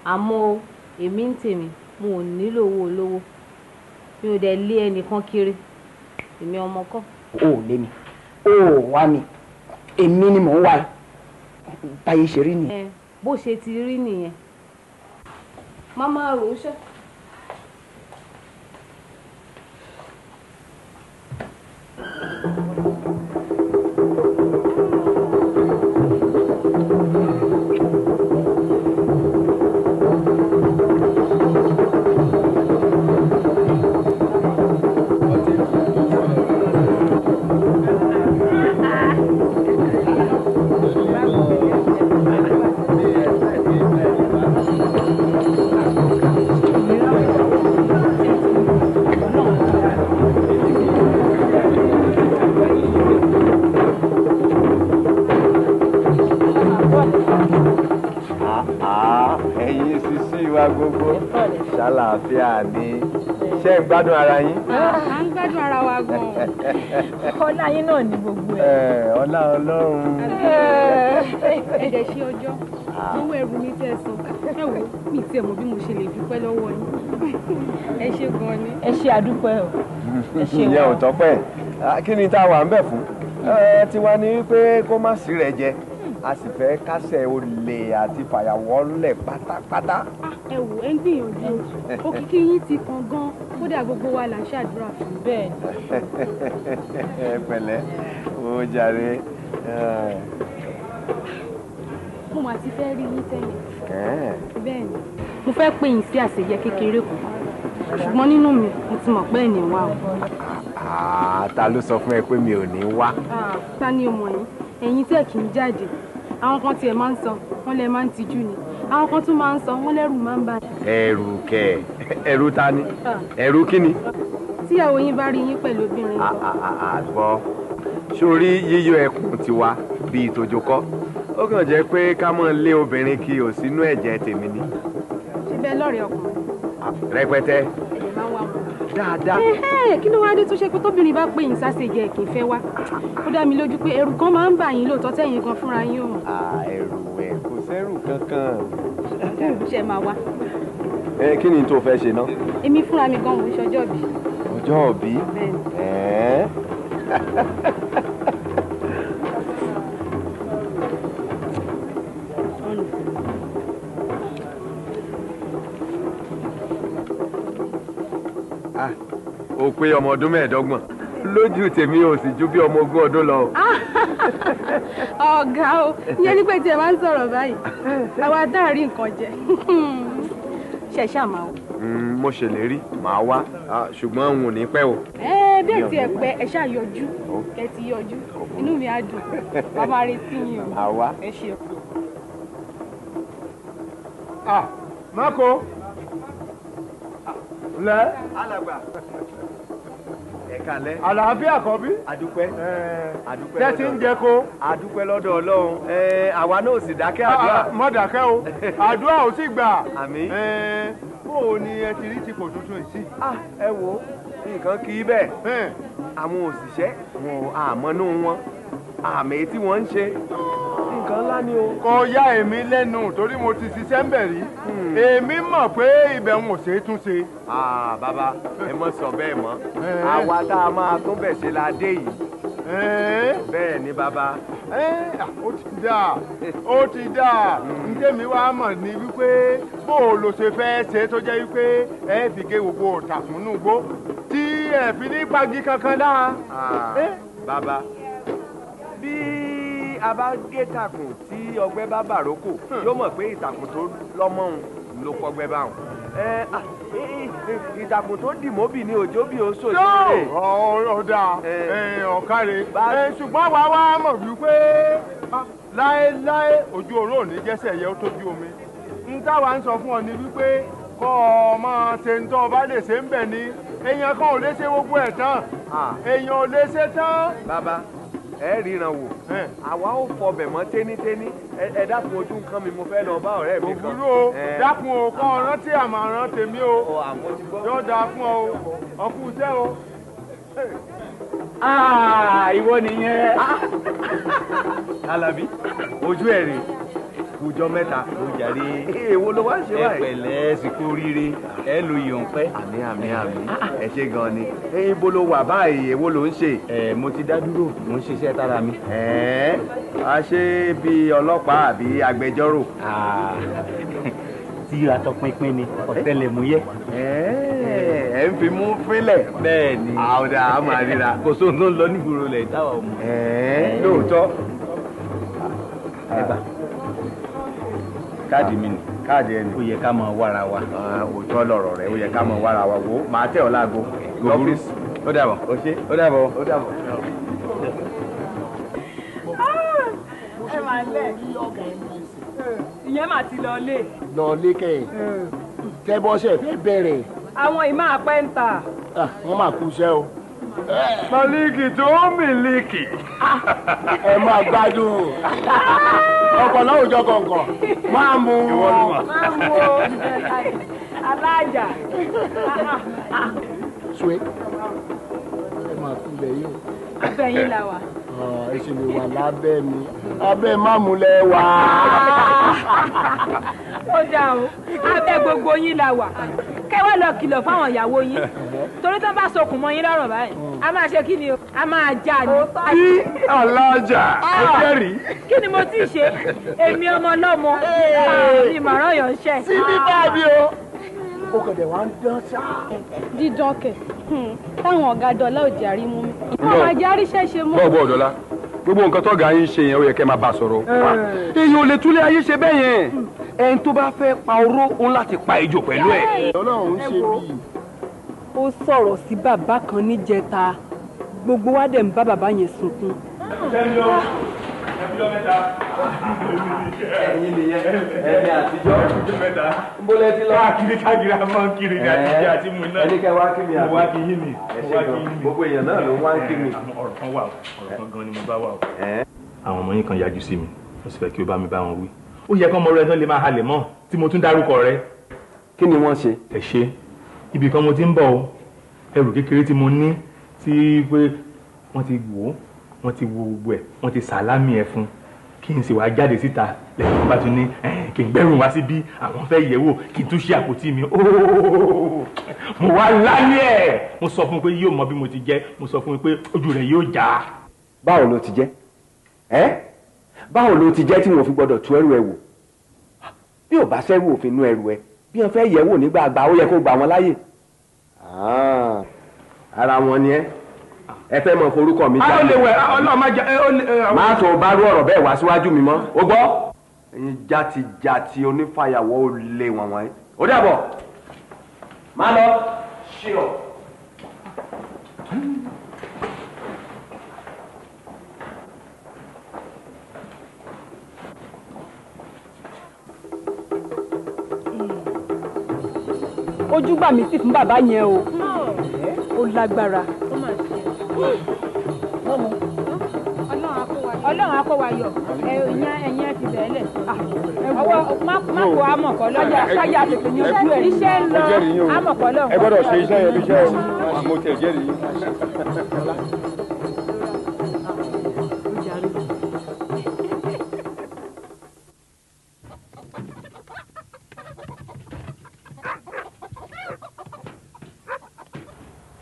àmọ́ èmi ń tèmi mo ò nílò owó olówó mi ò dẹ̀ lé ẹnìkan kiri èmi ọmọ kọ́. o ò lé mi o ò wá mi èmi ni mò ń wá báyé ṣe rí nìyẹn. bó ṣe ti rí nìyẹn má máa rò ó ṣe. ṣé ń gbádùn ara yín. à ń gbádùn ara wa gan-an. ọlá yín náà ní gbogbo ẹ̀. ọlá Ọlọ́run. ẹ̀dẹ̀ ṣe ọjọ́ owó ẹrù mi tẹ̀ sọ ẹ wò mí tiẹ̀ mọ̀ bí mo ṣe lè dúpẹ́ lọ́wọ́ yín ẹ ṣe gan-an ni. ẹ ṣe àdúpẹ́ o. ẹ ṣe ìyẹn ò tọ́pẹ́ kí ni tá a wà ń bẹ̀ fún tiwa ni wípé kó má sí rẹ̀ jẹ a sì fẹ́ kásẹ̀ olè àti fàyàwọ́ lẹ̀ pátápátá. ẹ wò ẹ ń gbìyànjú òkìkí yín ti kàn gan kódà gbogbo wa là ń ṣàdúrà fún bẹ́ẹ̀ ni. ẹ pẹ̀lẹ́ o jàre. mo mà ti fẹ́ rí yín tẹ́lẹ̀. bẹ́ẹ̀ ni mo fẹ́ pè yín sí àṣeyẹ kékeré kan ṣùgbọ́n nínú mi mo ti mọ̀ pé ẹ̀ ní wá o. ta ló sọ fún ẹ pé mi ò ní wá. ta ni o mọ̀ yín ẹ̀yin tẹ́ kì í jáde àwọn kan tiẹ̀ máa ń sọ wọ́n lẹ máa ń tijú ni àwọn kan tún máa ń sọ wọ́n lẹ́rù máa ń bà. ẹ̀rù kẹ̀ ẹ̀rù ta ni ẹ̀rù kí ni. tíyàwó yín bá rí yín pẹ̀lú obìnrin kan. àgbọ̀ sórí yíyọ ẹkùn tiwa bíi tòjó kọ́ ó kàn jẹ́ pé ká mọ̀ lé obìnrin kí o sínú ẹ̀jẹ̀ tèmi ni. ṣé bẹ́ẹ̀ lọ́rẹ̀ẹ́ ọkùnrin. rẹpẹtẹ. ẹ̀jẹ̀ máa ń wá wọn. dáadáa. kí ló wáá dé tó ṣe pé tóbìnrin bá pè yín sáṣejẹ kì í fẹ́ wá ó dá mi lójú pé ẹrù kan máa ń bà yín lóòótọ́ tẹ̀yìn gan fúnra yín ò mọ̀. ẹrù ẹ kò sẹ́rù kankan. ṣe máa wá. kí ni tó fẹ́ ṣe náà. èmi fúnra mi gan mo ń ṣọjọ́ bí. ọjọ́ bí. o pé ọmọ ọdún mẹ́ẹ̀ẹ́dọ́gbọ̀n lójú tèmi ò sì ju bí ọmọ ogún ọdún lọ. ọ̀gá o ìyẹn ní pé tí ẹ máa ń sọ̀rọ̀ báyìí àwa dáàrí nǹkan jẹ ṣẹ̀ṣẹ̀ àmà o. mo ṣèlérí màá wá ṣùgbọ́n n ò ní pẹ́ o. bí ẹ ti ẹ pẹ́ ẹ ṣáà yọjú ẹ ti yọjú inú mi á dùn wàá máa retí yín o. màá wá. ẹ ṣe. Máko lẹ. alàgbà ẹ̀kalẹ̀. àlàáfíà kọ́ bí. adúpẹ́. adúpẹ́ lọ́dọ̀ tẹ́tí ń jẹ kó. adúpẹ́ lọ́dọ̀ Ọlọ́run. àwa náà sì dákẹ́ àdúrà. mọ́ dákẹ́ o àdúrà ò sì gbà. àmín. bó o ní ẹ ti rí tipò tuntun yìí sí. ẹ wo nǹkan kì í bẹ́ẹ̀. àwọn òṣìṣẹ́ wọn àmọ́nú wọn àmì tí wọ́n ń ṣe nǹkan ńlá ni o. kò yá èmi lẹ́nu torí mo ti ṣiṣẹ́ ń bẹ̀ rí èmi mọ̀ pé ibẹ̀ ń ò ṣe é tún ṣe. bàbá ẹ mọ̀ sọ bẹ́ẹ̀ mọ́ àwa tá a máa tún bẹ̀ ṣe la dé yìí. bẹ́ẹ̀ ni bàbá. ó ti dáa ó ti dáa ntẹ́mi wá mọ̀ ní wípé bó o lò ṣe fẹ́ ṣe tó jẹ́ wípé ẹ fi gé gbogbo òtàkùnú gbó tí ẹ fi ní pagi kankan dáa. bàbá bí a bá gé takùn tí ọgbẹ́ bá bàrókò yóò mọ̀ pé ìtàkùn tó lọ́mọ́hun ló kọgbẹ́ báwọn. ìtàkùn tó dì mọ́bì ní òjò bí ó ṣòṣèré. ọ̀dà ọ̀kàrẹ̀ ṣùgbọ́n wàá wá mọ̀ wípé láéláé ojú oró ò ní jẹ́sẹ̀ yẹ ó tójú omi. n táwa ń sọ fún ọ ni wípé kọ́ ọ máa ṣe ń tọ́ ọ bá lè ṣe ń bẹ̀ ni èèyàn kan ò lè ṣe gbogbo ẹ̀ tán èèyàn ò lè ṣe tán. bàbá ẹ ríran wò àwa ò fọbẹ̀ mọ́ téníténí ẹ dákun ojú nǹkan mi mo fẹ́ lọ bá ọ̀rẹ́ mi kan. òwúrò dákun o kọ́ ọ̀rán tí àmàràn tèmi o yóò dáa fún ọ ọkùn iṣẹ́ o. ìwọ nìyẹn. Alábí ojú ẹ̀ rè kùjọ mẹ́ta. ó jàre. èwo ló wá ń ṣe báyìí. ẹ pẹ̀lẹ́ sìkò rire ẹ lo iyọ̀ ń pẹ́. àmín ẹ ṣe gan ni. ibo ló wà báyìí èwo ló ń ṣe. mo ti dá dúró mo ń ṣiṣẹ́ tára mi. a ṣe bí ọlọ́pàá àbí agbẹjọ́rò. tí atọpinpin ni ọ̀tẹlẹ̀múyẹ́. ẹ ń fi mú fílẹ̀. bẹ́ẹ̀ ni. àwòdà a máa ríra. kò sóhun tó ń lọ nígboro lẹ̀ táwa ọmọ. lóòótọ́. ẹ bá káàdì mi ni. káàdì ẹni. ó yẹ ká máa wára wa. òótọ́ lọ̀rọ̀ rẹ̀ ó yẹ ká máa wára wa wo màá tẹ̀ ọ́ láago. lọ́fíìsì. ó dàbọ̀. ó ṣe. ó dàbọ̀. ó dàbọ̀. ẹ máa lẹ̀ ìyẹn mà ti lọ lé. lọ lé kẹ́yìn tẹ́bọ́sẹ̀ fẹ́ bẹ̀rẹ̀. àwọn ìmọ̀ àpẹ́ ń ta. wọ́n máa kú iṣẹ́ o. Màlíkì tó mílíkì. ẹ máa gbádùn ọkọ̀ láwùjọ kọ̀ọ̀kan máa mú. máa mú o alájà. sú ẹ máa fi bẹ̀ yín o. abẹ́ yín la wà. ẹ ṣe lè wà lábẹ́ mi abẹ́ máàmù lẹ wà. ó dà o abẹ́ gbogbo yín la wà kẹ́ wá lọ kìlọ̀ fáwọn ìyàwó yín torí tó bá sokùn mọ́ yín lọ́rùn báyìí a máa ṣe kí ni o a máa jà ní. bí alájà ẹgbẹ́ rí. kí ni mo ti ṣe èmi ọmọ ọlọ́mọ mi màrán yàn ń ṣe. sí ní báàbí o ó kẹ̀dẹ̀ wá ń dán ṣá. dídán kẹ̀ táwọn ọ̀gá dọ́là ò jẹ́ àrímú mi. wọ́n máa jẹ́ àríṣẹ́ ṣe mú. bọ́ọ̀ dọ́là gbogbo nǹkan tọ́gà yín ṣe yẹn ó yẹ kẹ́ máa bá a sọ̀rọ̀. èyí ò lè túlé ayé ṣe bẹ́ẹ̀ yẹn ẹni tó bá fẹ́ pa oró òun láti pa ejò pẹ̀lú ẹ̀. ọlọ́run ṣe bíi. ó sọ̀rọ̀ sí bàbá kan níjẹta gbogbo wa dẹ̀ ń bá bàbá yẹn sunkún. ẹ̀yin nìyẹn ẹni àtijọ́ nbólẹ ti lọ. káàkiri a máa ń kiri ní àtijọ́ àti mu náà. ẹni kẹ́ wá kí mi àbí. mo wá kí yín ni. gbogbo èèyàn náà ló wá ń kí mi. ọ̀rọ̀ kan wà ọ̀rọ̀ kan gan ni mo bá wà o. àwọn ọmọ yín kan yájú sí mi mo sì fẹ́ kí o bá mi bá wọn wí. ó yẹ kí ọmọ rẹ tán lè máa halẹ̀ mọ́ tí mo tún dárúkọ rẹ. kí ni wọ́n ṣe. ẹ ṣe ibì kan mo ti ń bọ̀ o ẹrù kékeré tí mo ní tí pé wọ́n ti wò ó wọ́n ti wo gbogbo ẹ̀ wọ́n ti sàlámì ẹ̀ fún kí n sì wá jáde síta lẹ́yìn bá tún ní kí n gbẹ́rùn wá síbí àwọn fẹ́ yẹ̀ wò kí n tún ṣe àpótí mi mo wá lálẹ́ ẹ̀ mo sọ fún un pé yóò mọ bí mo ti jẹ́ mo sọ fún un pé ojú rẹ̀ yóò já. báwo ló ti jẹ́ báwo ló ti jẹ́ tí wọn ò fi gbọ́dọ̀ tú ẹrù ẹ wò bí ò bá sẹ́rù òfin nú ẹrù ẹ bí wọn fẹ́ yẹ̀ wò nígbà àgbà ó yẹ kó gbà wọn láyè. ara wọn ni ẹ fẹ́ mọ forúkọ mi jáde. a ó lè wẹ̀ ọlọ́ọ̀ má jà má tó bá rú ọ̀rọ̀ bẹ́ẹ̀ wá síwájú mi mọ́ o gbọ́. ẹ̀yin játijàti onífàyàwọ́ ò lè wọ̀n wọ̀nyí. ó dàbọ̀ má lọ ṣí ọ. ojú gbà mí sí fún bàbá yẹn o ó lágbára. ọlọ́run á kó wa yọ ẹ̀yìn ẹ̀ ti bẹ̀ẹ́ lẹ̀ ọwọ́ má kó amọ̀kọ́ lọ́wọ́ ṣáyà tètè ní ojú ẹ̀. iṣẹ́ ń lọ amọ̀kọ́ lọ́wọ́. ẹ gbọ́dọ̀ ṣe iṣẹ́ yẹn bí iṣẹ́ mo tẹ̀ jẹ́rìí.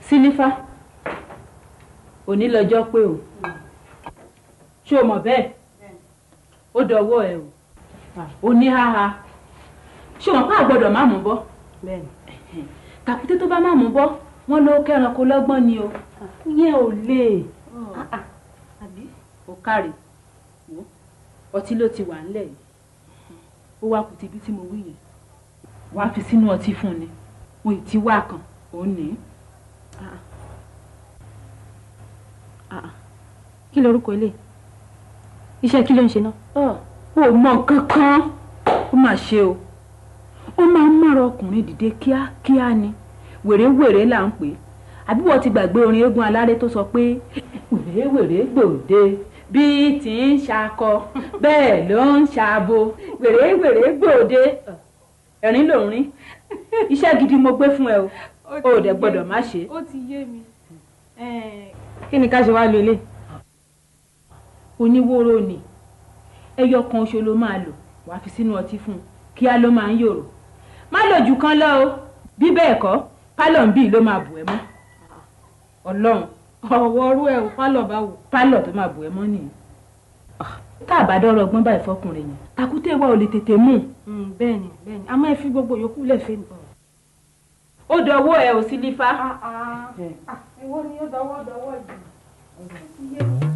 sílífà òní lọ́jọ́ pé o ṣé o mọ̀ bẹ́ẹ̀ ó dọwọ́ ẹ o ní háha ṣé o mọ̀ pé àgbọ̀dọ̀ má mú bọ́ tàkúté tó bá má mú bọ́ wọ́n ló kẹ́ranko lọ́gbọ́n ni o yẹn ò lè ó kárí ọtí ló ti wà ńlẹ̀ yìí ó wá kù tibí tí mo wí yẹn wàá fi sínú ọtí fún ni wọn ì tí wá kan òun ní. kí lorúkọ ilé iṣẹ́ kí ló ń ṣe náà. ó mọ nǹkan kan ó mà ṣe o ó máa ń mọ̀rọ̀ ọkùnrin dìde kíákíá ni wèrèwèrè là ń pè é àbí wọ́n ti gbàgbé orin eégún aláré tó sọ pé wèrèwèrè gbòde bí tí ń ṣakọ bẹ́ẹ̀ ló ń ṣabo wèrèwèrè gbòde ẹ̀rín ló ń rín iṣẹ́ gidi mo gbé fún ẹ o ò dẹ̀ gbọ́dọ̀ má ṣe. ó ti yé mi kí ni ká ṣe wá lélẹ̀. oníwóró ni ẹyọ kan oṣù ló máa lò wàá fi sínú ọtí fún un kíá ló máa ń yòrò má lò jù kan lọ o bí bẹ́ẹ̀ kọ́ pálọ̀ ń bì ló máa bù ẹ́ mọ́ ọlọ́run ọ̀wọ́ ọrú ẹ̀ pálọ̀ bá wò. pálọ̀ tó máa bù ẹ́ mọ́ nìyí tá a bá dọ́rọ̀ ọgbọ́n báyìí fọkùnrin yẹn takúté wa ò lè tètè mú. bẹ́ẹ̀ni bẹ́ẹ̀ni a máa fi gbogbo yòókù lẹ̀ fẹ́ mi. ó dọwọ́ ẹ ò sí lífá. ìwọ ni ó dọwọ́ yìí.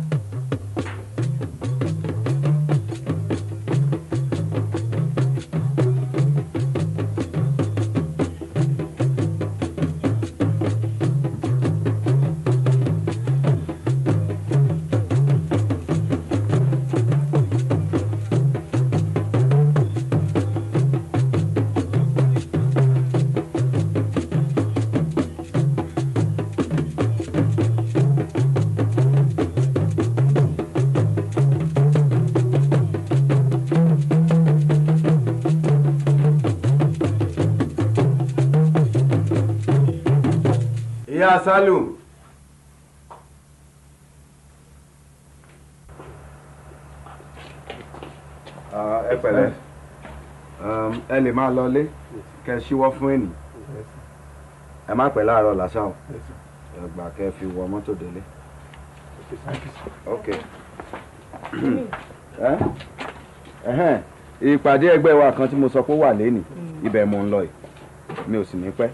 ìyá Sálù. ẹ pẹ̀lẹ́ ẹ lè máa lọlé kẹ́ ṣíwọ́ fún ènì ẹ má pẹ́ láàárọ̀ lásán ẹ gbà kẹ́ fi wọ mọ́tò délé. ok ìpàdé ẹgbẹ́ wa kan tí mo sọ pé ó wà lẹ́nìí ibẹ̀ mo ń lọ yìí mi ò sì ní pẹ́.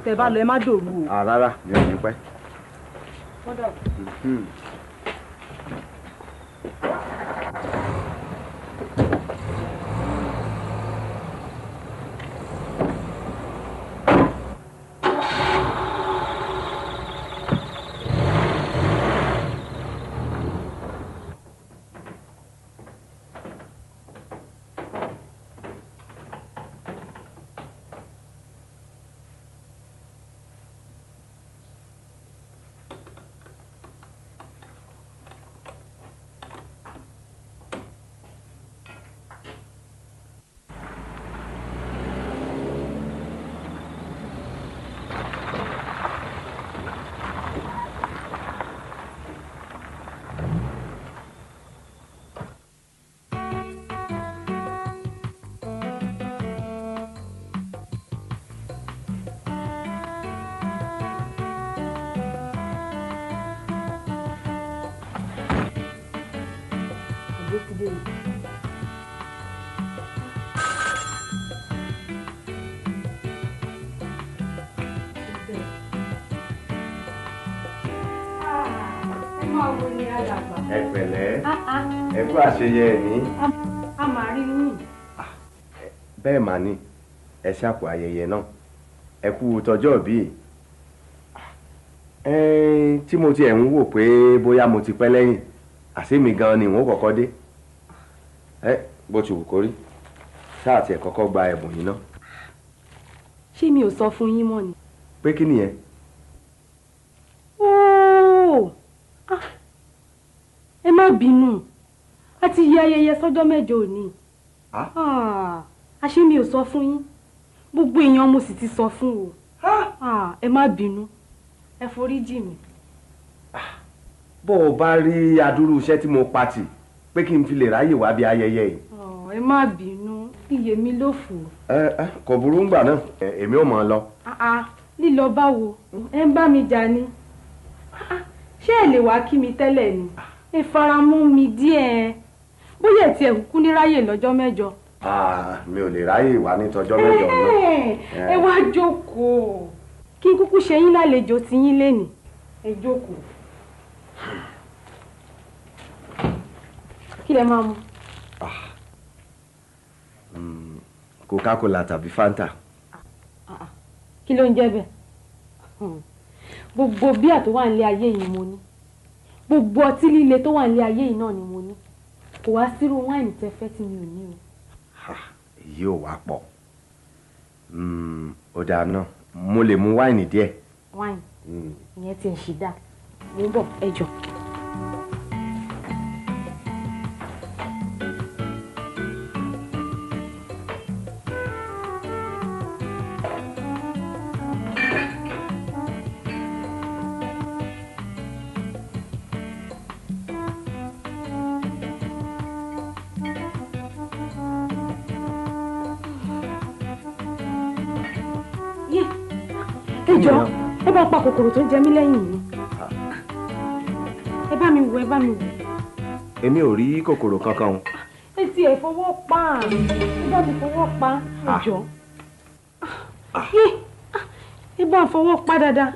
tẹ́ bá lọ ẹ má dòru o. rárá mi ò ní pẹ́. ẹ pẹ̀lẹ́ ẹ kú àṣeyẹ ẹ̀mí. a máa rí yín. bẹ́ẹ̀ mà ni ẹ ṣàpò ayẹyẹ náà ẹ kú tọjọ́ bí tí mo tiẹ̀ ń wò pé bóyá mo ti pẹ́ lẹ́yìn àṣémi gan ni wọ́n kọ́kọ́ dé bó ti wù kó rí ṣáà tiẹ̀ kọ́kọ́ gba ẹ̀bùn yìí náà. ṣé mi ò sọ fún yín mọ́ ni. pé kí nìyẹn. ẹ má bínú a ti yẹ ayẹyẹ sọ́jọ́ mẹ́jọ òní. àṣé mi ò sọ fún yín gbogbo èèyàn mo sì ti sọ fún o. ẹ má bínú ẹ forí jì mí. bó o bá rí adúrú iṣẹ́ tí mo pa tì pé kí n fi lè ráyè wá bí ayẹyẹ yìí. ẹ má bínú iye mi ló fò. kò burú ńgbà náà èmi ò mọ̀ ọ́ lọ. lílọ báwo ẹ ń bá mi jà ni ṣé ẹ lè wá kí mi tẹ́lẹ̀ ni ẹ fara mú mi díẹ̀ bóyá ẹ tiẹ̀ kúkú ní ráyè lọ́jọ́ mẹ́jọ. mi ò lè ráyè wá ní tọjọ́ mẹ́jọ náà. ẹ wá jókòó kí n kúkú ṣe yín lálejò tí yín lénìí ẹ jókòó. kí lẹ máa mu. Coca-Cola tàbí Fanta. kí ló ń jẹ́ bẹ́ẹ̀ gbogbo bíà tó wà nílé ayé yìí mo ní gbogbo ọtí líle tó wà nílé ayé yìí náà ni mo ní kò wá sírú wáìnì tẹ́ fẹ́ tí mi ò ní o. èyí ò wá pọ̀ ó dáa náà mo lè mu wáìnì díẹ̀. wáìnì ìyẹn ti ń ṣì dá mo ń bọ̀ ẹ jọ. ẹ jọ ẹ bá pa kòkòrò tó jẹ mí lẹ́yìn mi ẹ bá mi wò ẹ bá mi wò. èmi ò rí kòkòrò kankan o. ẹ ti ẹ fọwọ́ pa ẹ bá mi fọwọ́ pa ẹ jọ ẹ bá fọwọ́ pa dáadáa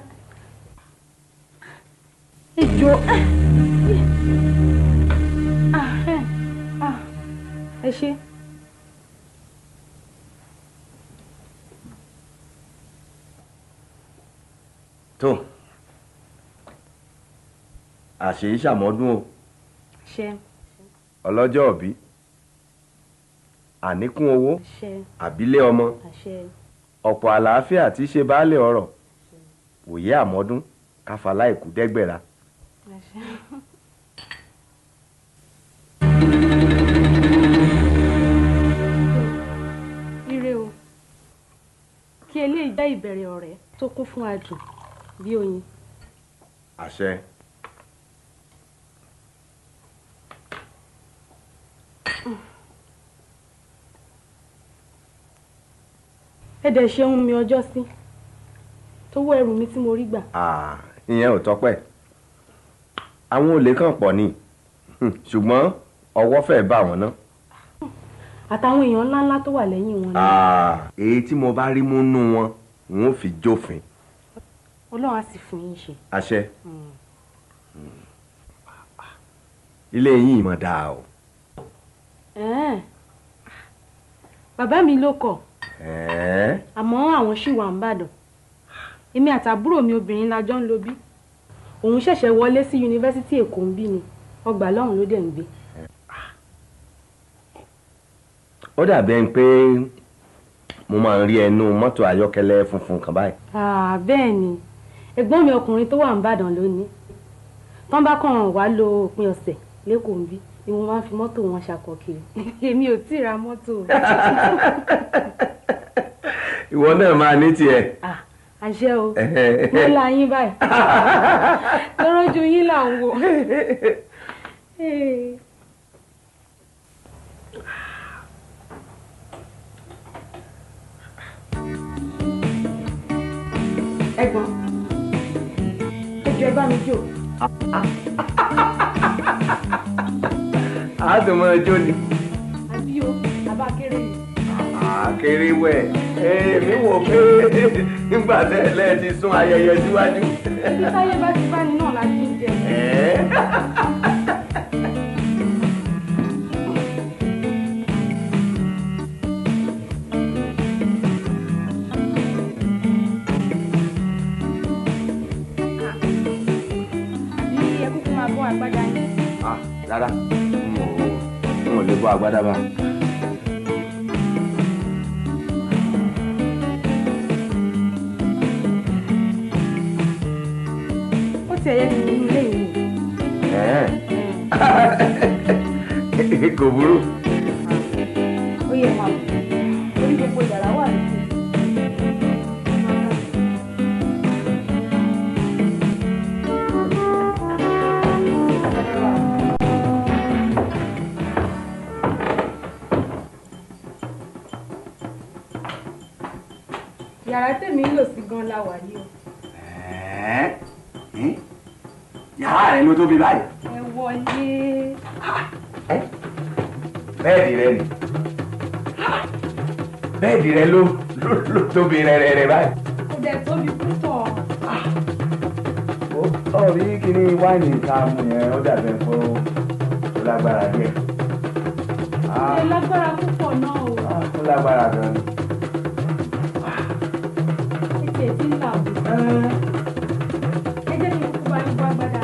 ẹ jọ ẹ ṣe. tó àṣèyí ṣàmọ́dún o ọlọ́jọ́ òbí àníkún owó àbílẹ̀ ọmọ ọ̀pọ̀ àlàáfíà tí ṣe baálé ọrọ̀ òye àmọ́dún káfàlà ìkú dẹ́gbẹ̀ra. ire o kí eléyìí jẹ́ ìbẹ̀rẹ̀ ọ̀rẹ́ tó kún fún adùn bí oyin. àṣẹ. ẹ dẹ̀ ṣeun mi ọjọ́ sí tó wọ ẹrù mi tí mo rí gbà. ìyẹn ò tọ́pẹ́ àwọn olè kan pọ̀ ni ṣùgbọ́n ọwọ́ fẹ́ bá wọn ná. àtàwọn èèyàn ńláńlá tó wà lẹ́yìn wọn. èyí tí mo bá rí mú nú wọn n ó fi jófin. ọlọ́run á sì fún yín ṣe. àṣẹ. ilé yín ìmọ̀ dáa o. bàbá mi ló kọ̀ àmọ́ àwọn ṣì wà ń bàdàn èmi àtàbúrò mi obìnrin la jọ ń lò bí òun ṣẹ̀ṣẹ̀ wọlé sí yunifásitì èkó ń bí ni ọgbà lọ́hùn ló dẹ̀ ń gbé. ó dàbí ẹni pé mo máa ń rí ẹnu mọ́tò ayọ́kẹ́lẹ́ funfun kan báyìí. bẹ́ẹ̀ ni ẹ̀gbọ́n mi ọkùnrin tó wà ń bàdàn lónìí tán bá kàn wá lo òpin ọ̀sẹ̀ lẹ́kọ̀ọ́ ń bí ni mo máa ń fi mọ́tò wọn ṣakọ kiri èmi ò tí ì ra mọ́tò. ìwọ náà máa ní tiẹ̀. àṣẹ o mo la yín báyìí lọ́rọ́jú yín là ń wò. ẹ̀gbọ́n ẹjọ́ ẹ bá mi jó. a dùn mọ́ ẹjọ́ ni. àbí o bàbá kéré ni. kéré wẹ̀ èmi wò pé nígbà tẹ́lẹ̀ ti sún ayẹyẹ síwájú. bí táyé bá ti bá ní náà la ti ń jẹ. rárá n ò lè bọ́ agbádá bá. ó ti ẹ̀yẹ́ mi nínú ilé ìwé. kò burú. ó yẹ máa bọ̀ orí gbogbo yàrá wà lókè. yàrá tèmi ń lò sí gan la wà yìí o. yàrá rẹ ló tóbi báyìí. ẹ wọlé. bẹ́ẹ̀dì rẹ ni bẹ́ẹ̀dì rẹ ló tóbi rẹ báyìí. kò dẹ̀ tóbi púpọ̀. ó rí kíní wáìnì ká mú yẹn ó dàbẹ̀ fún ó lágbára díẹ̀. ẹ lágbára púpọ̀ náà o. ó lágbára gan ni. ẹ ti ń là ó. ẹ jẹ́ kí n kú bá yín bọ́ agbádá.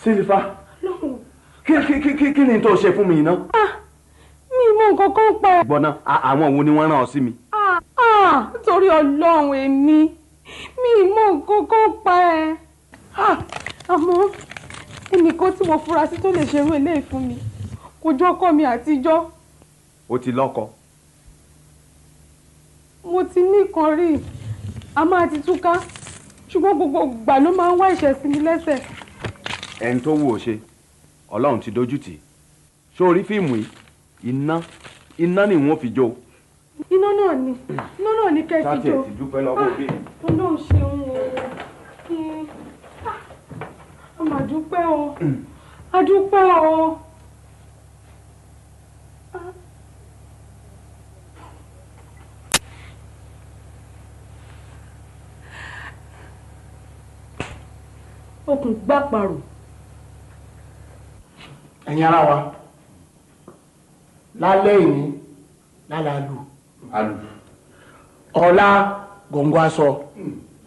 Sílífà kí ni tó ṣe fún mi iná. mi mọ nǹkan kan pa ẹ. gbọ́ná àwọn wo ni wọ́n rán ọ sí mi. nítorí ọlọ́run èmi mi mọ nǹkan kan pa ẹ. àmọ́ ẹnìkan tí mo fura sí tó lè ṣerú eléyìí fún mi kò jọ ọkọ mi àtijọ́. ó ti lọ́kọ. mo ti ní kan rí a máa ti túká ṣùgbọ́n gbogbo ìgbà ló máa ń wá ìṣẹ́ sí mi lẹ́sẹ̀. ẹni tó wù ó ṣe ọlọ́run ti dójú tì í sórí fíìmù yìí iná ni wọ́n fi jó. iná náà ni kẹ́ ẹ fi jó. sáà tiẹ̀ ti dúpẹ́ lọ́wọ́ bí. ọlọ́run ṣeun. adúpẹ́ o. okùn gbàparò. ẹ̀yin ara wa lálẹ́ ìní lálàálù ọ̀la gọ̀ǹgọ̀ aṣọ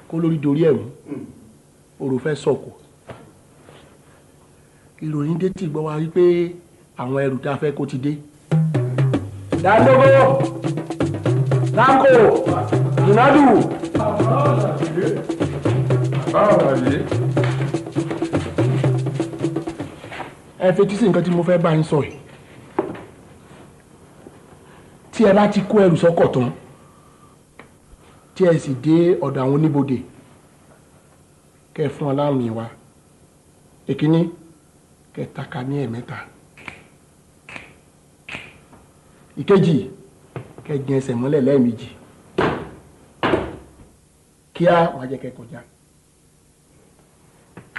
kó lórí dorí ẹ̀mú òrò fẹ́ sọ̀kò ìròyìn dé tí gbọ́ wa wípé àwọn ẹrù tá a fẹ́ kó ti dé. dáńdógó láńkò ìnádù. ẹ fetí sí nǹkan tí mo fẹ́ bá yín sọ yìí tí ẹ bá ti kó ẹrù sọ́kọ̀ tán tí ẹ sì dé ọ̀dọ̀ àwọn oníbodè kẹ́ fún ọ láàmì wa èkíní kẹ́ taka ní ẹ̀mẹ́ta ìkejì kẹ́ gbin ẹsẹ̀ mọ́lẹ̀ lẹ́ẹ̀mejì kíá wàá jẹ́ kẹ́ kọjá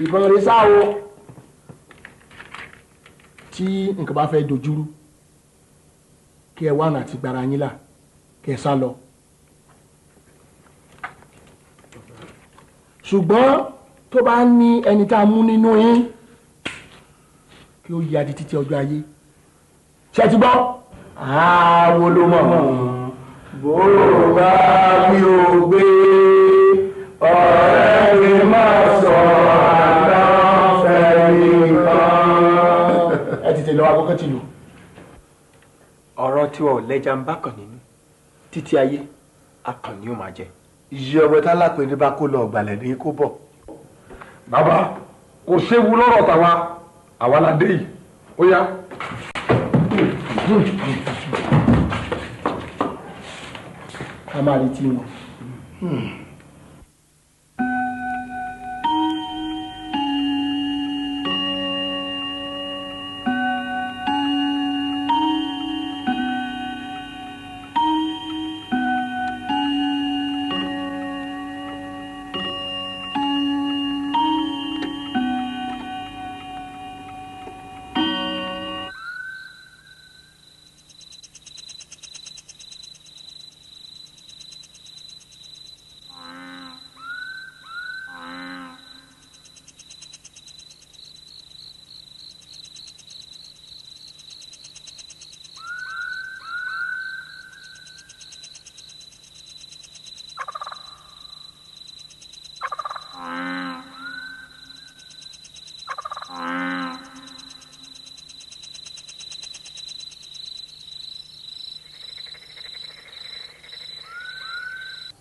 ìbọn rẹ sáwo tí nǹkan bá fẹ́ dojúrú kí ẹ wá ọ̀nà àti gbára yín là kí ẹ sá lọ. ṣùgbọ́n tó bá ní ẹni tá a mú nínú yín kí ó yá di títí ọjọ́ ayé ṣe ti gbọ́. àwo ló mọ̀ bó bá mi ò gbé ọ̀rẹ́ mi máa sọ àná fẹ́ nìkan. ẹ tètè lọ akókò tìlú. ọ̀rọ̀ tí wọn ò lẹ́jà ń bá kàn nínú títí ayé akàn ni ó máa jẹ. iye ọmọ tálápẹ̀ ní bá kó lọ ọ̀gbàlẹ̀ ní kó bọ̀. bàbá kò séwu lọ́rọ̀ tàwa àwa la dé yìí ó yá. ká máa retí wọn.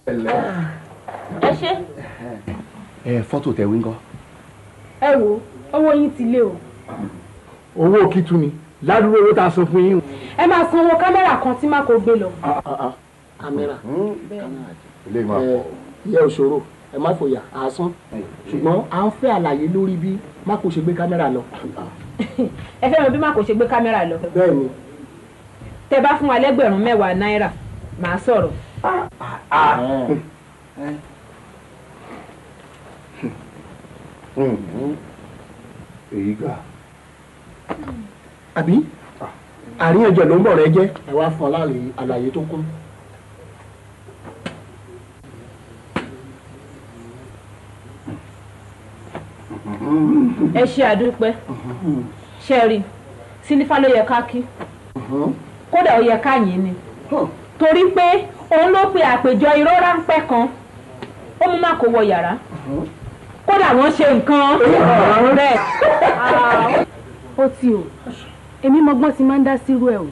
ẹ ṣe. fọ́tò tẹ̀wé ńkọ́. ẹ wo owó yín ti lé o. owó kìtù ni ládùúgbò owó tá a san fún yín. ẹ máa san owó kámẹ́rà kan tí má kò gbé lọ. kámẹ́rà ìyẹ òṣòro ẹ má fòyà àásán ṣùgbọ́n à ń fẹ́ àlàyé lórí bí má kò ṣe gbé kámẹ́rà lọ. ẹ fẹ́ mọ̀ bí má kò ṣe gbé kámẹ́rà lọ. bẹ́ẹ̀ni. tẹ bá fún wa lẹ́gbẹ̀rún 10 náírà màá sọ̀rọ̀. èyí gbà. àbí àríyànjiyàn ló ń bọ̀ rẹ jẹ́ ẹ wá fún ọ láàrin àlàyé tó kún. ẹ ṣe àdúpẹ́ ṣẹ́ẹ̀rì sílífà ló yẹ ká kí kódà ó yẹ ká yìn ni torí pé òun ló pe àpèjọ irọ́ ráńpẹ́ kan ó mú má kó wọ yàrá kódà wọ́n ṣe nǹkan bẹ́ẹ̀. ó ti o èmi mọgbọ́n ti máa ń dá sírú ẹ̀ o.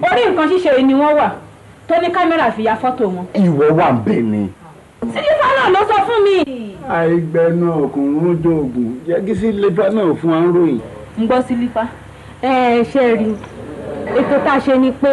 orí nǹkan ṣíṣe ni wọ́n wà tó ní kámẹ́rà fi ya fọ́tò wọn. ìwọ wà ń bẹ̀ ni. sílífà náà ló sọ fún mi. àìgbẹ́nu ọkùnrin dògùn jẹ́ kí sílífà náà fún wa ń ròyìn. ń gbọ́ sílífà. ṣe rí ètò tá a ṣe ni pé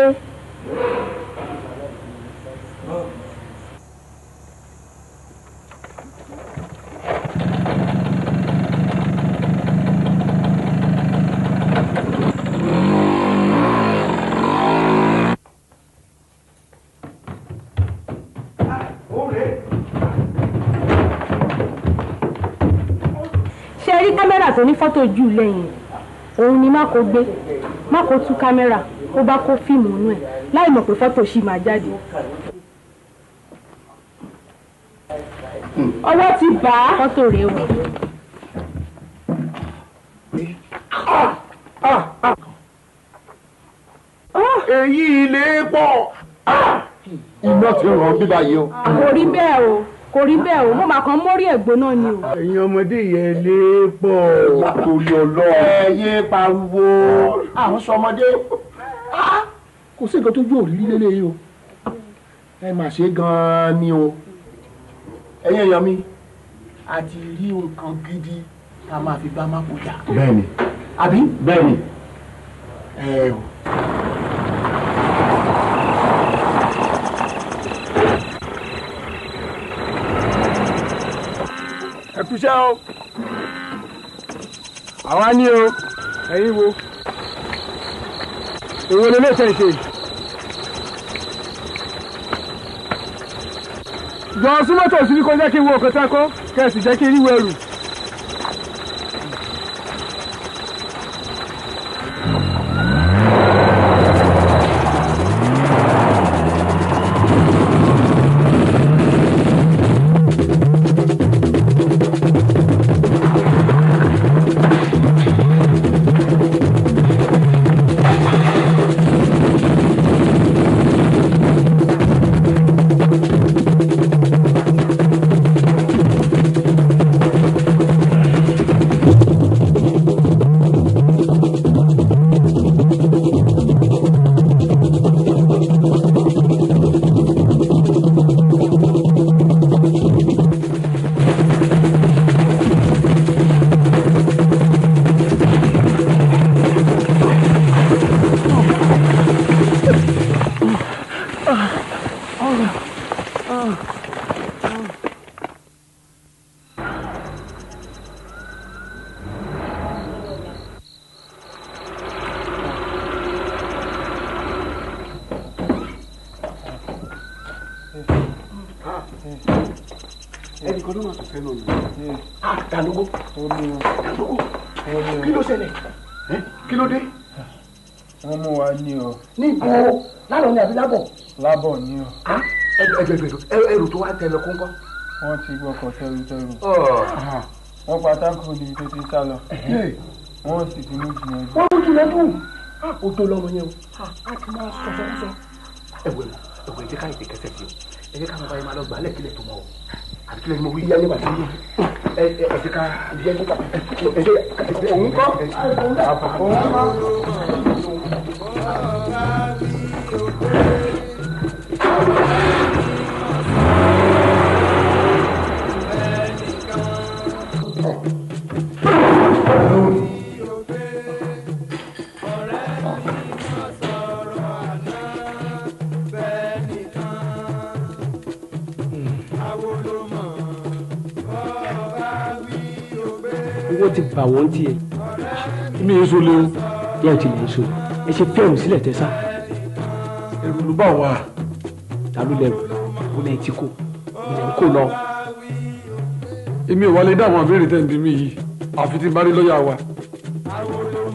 kámẹ́rà tó ní fọ́tò jù lẹ́yìn òun ni má kó gbé má kó tú kámẹ́rà ó bá kó fíìmù inú ẹ̀ láì mọ̀ pé fọ́tò ṣì máa jáde. ọwọ́ ti bá fọ́tò rẹ̀ wọ̀. èyí ilé pọ̀ iná ti ràn bíbá yìí o. kò rí bẹ́ẹ̀ o kò rí bẹ́ẹ̀ o mo máa kàn mórí ẹ̀gbọ́n náà ni o. ẹ̀yin ọmọdé yẹn lè pọ̀. látòrí ọlọ́ ẹ̀yẹ pariwo àwọn sọmọdé kò sí nǹkan tó jó òrírí lélẹ́yìí o ẹ mà ṣe gan-an ni o ẹ̀yin èèyàn mi a ti rí nǹkan gidi ká máa fi bá máa kó jà. bẹ́ẹ̀ni àbí bẹ́ẹ̀ni ẹ o. ẹ kúṣẹ́ o àwa ní o ẹ̀yin wo èwo lè lè tẹ̀ ṣe gbọ́n súnmọ́tò sí ní kó jẹ́ kí n wo ọ̀kan tákọ́ kẹ́sì jẹ́ kí n ríwọ ẹrù. ẹnìkan ló máa tó fẹ́ náà ni. Dàlógó Dàlógó kí ló ṣẹlẹ̀ kí ló dé. wọ́n mú wa ní o. ní ìbò lálọ́ ni àbí lábọ̀. lábọ̀ ní o. ẹrù tó wá tẹ̀lé kúńkọ́. wọ́n ti gbọ́kọ̀ tẹ́rù. wọ́n pa táǹkù níbi tó ti sá lọ. wọ́n sì ti mú jìnnà jù. wọ́n mú jìnnà jù. ó tó lọ́mọ yẹn o. a ti máa sọ. ẹ̀wẹ̀ ẹ jẹ́ ká ìpè kẹsẹ̀ sí o ẹ jẹ́ ká máa bá yẹn máa lọ gbà á lẹ́kílẹ̀ tó mọ́ o àbí kílẹ̀ ni mo wí yá nígbà tí ẹ jẹ́ ká yẹ nípa òun kọ́ òun kọ́. wọ́n ti bà wọ́n tiẹ̀. mi yẹn so lé o. yẹ́n ti lè so ẹ ṣe fẹ́rù sílẹ̀ tẹ́sà. ẹrù ló bá wà. ta ló lẹrù ó lẹ́yìn tí kò kò lọ. èmi ò wá lè dá àwọn àbẹ̀rẹ̀ tẹ̀ ń bí mi yìí àfi tí n bá rí lọ́ọ̀yà wa.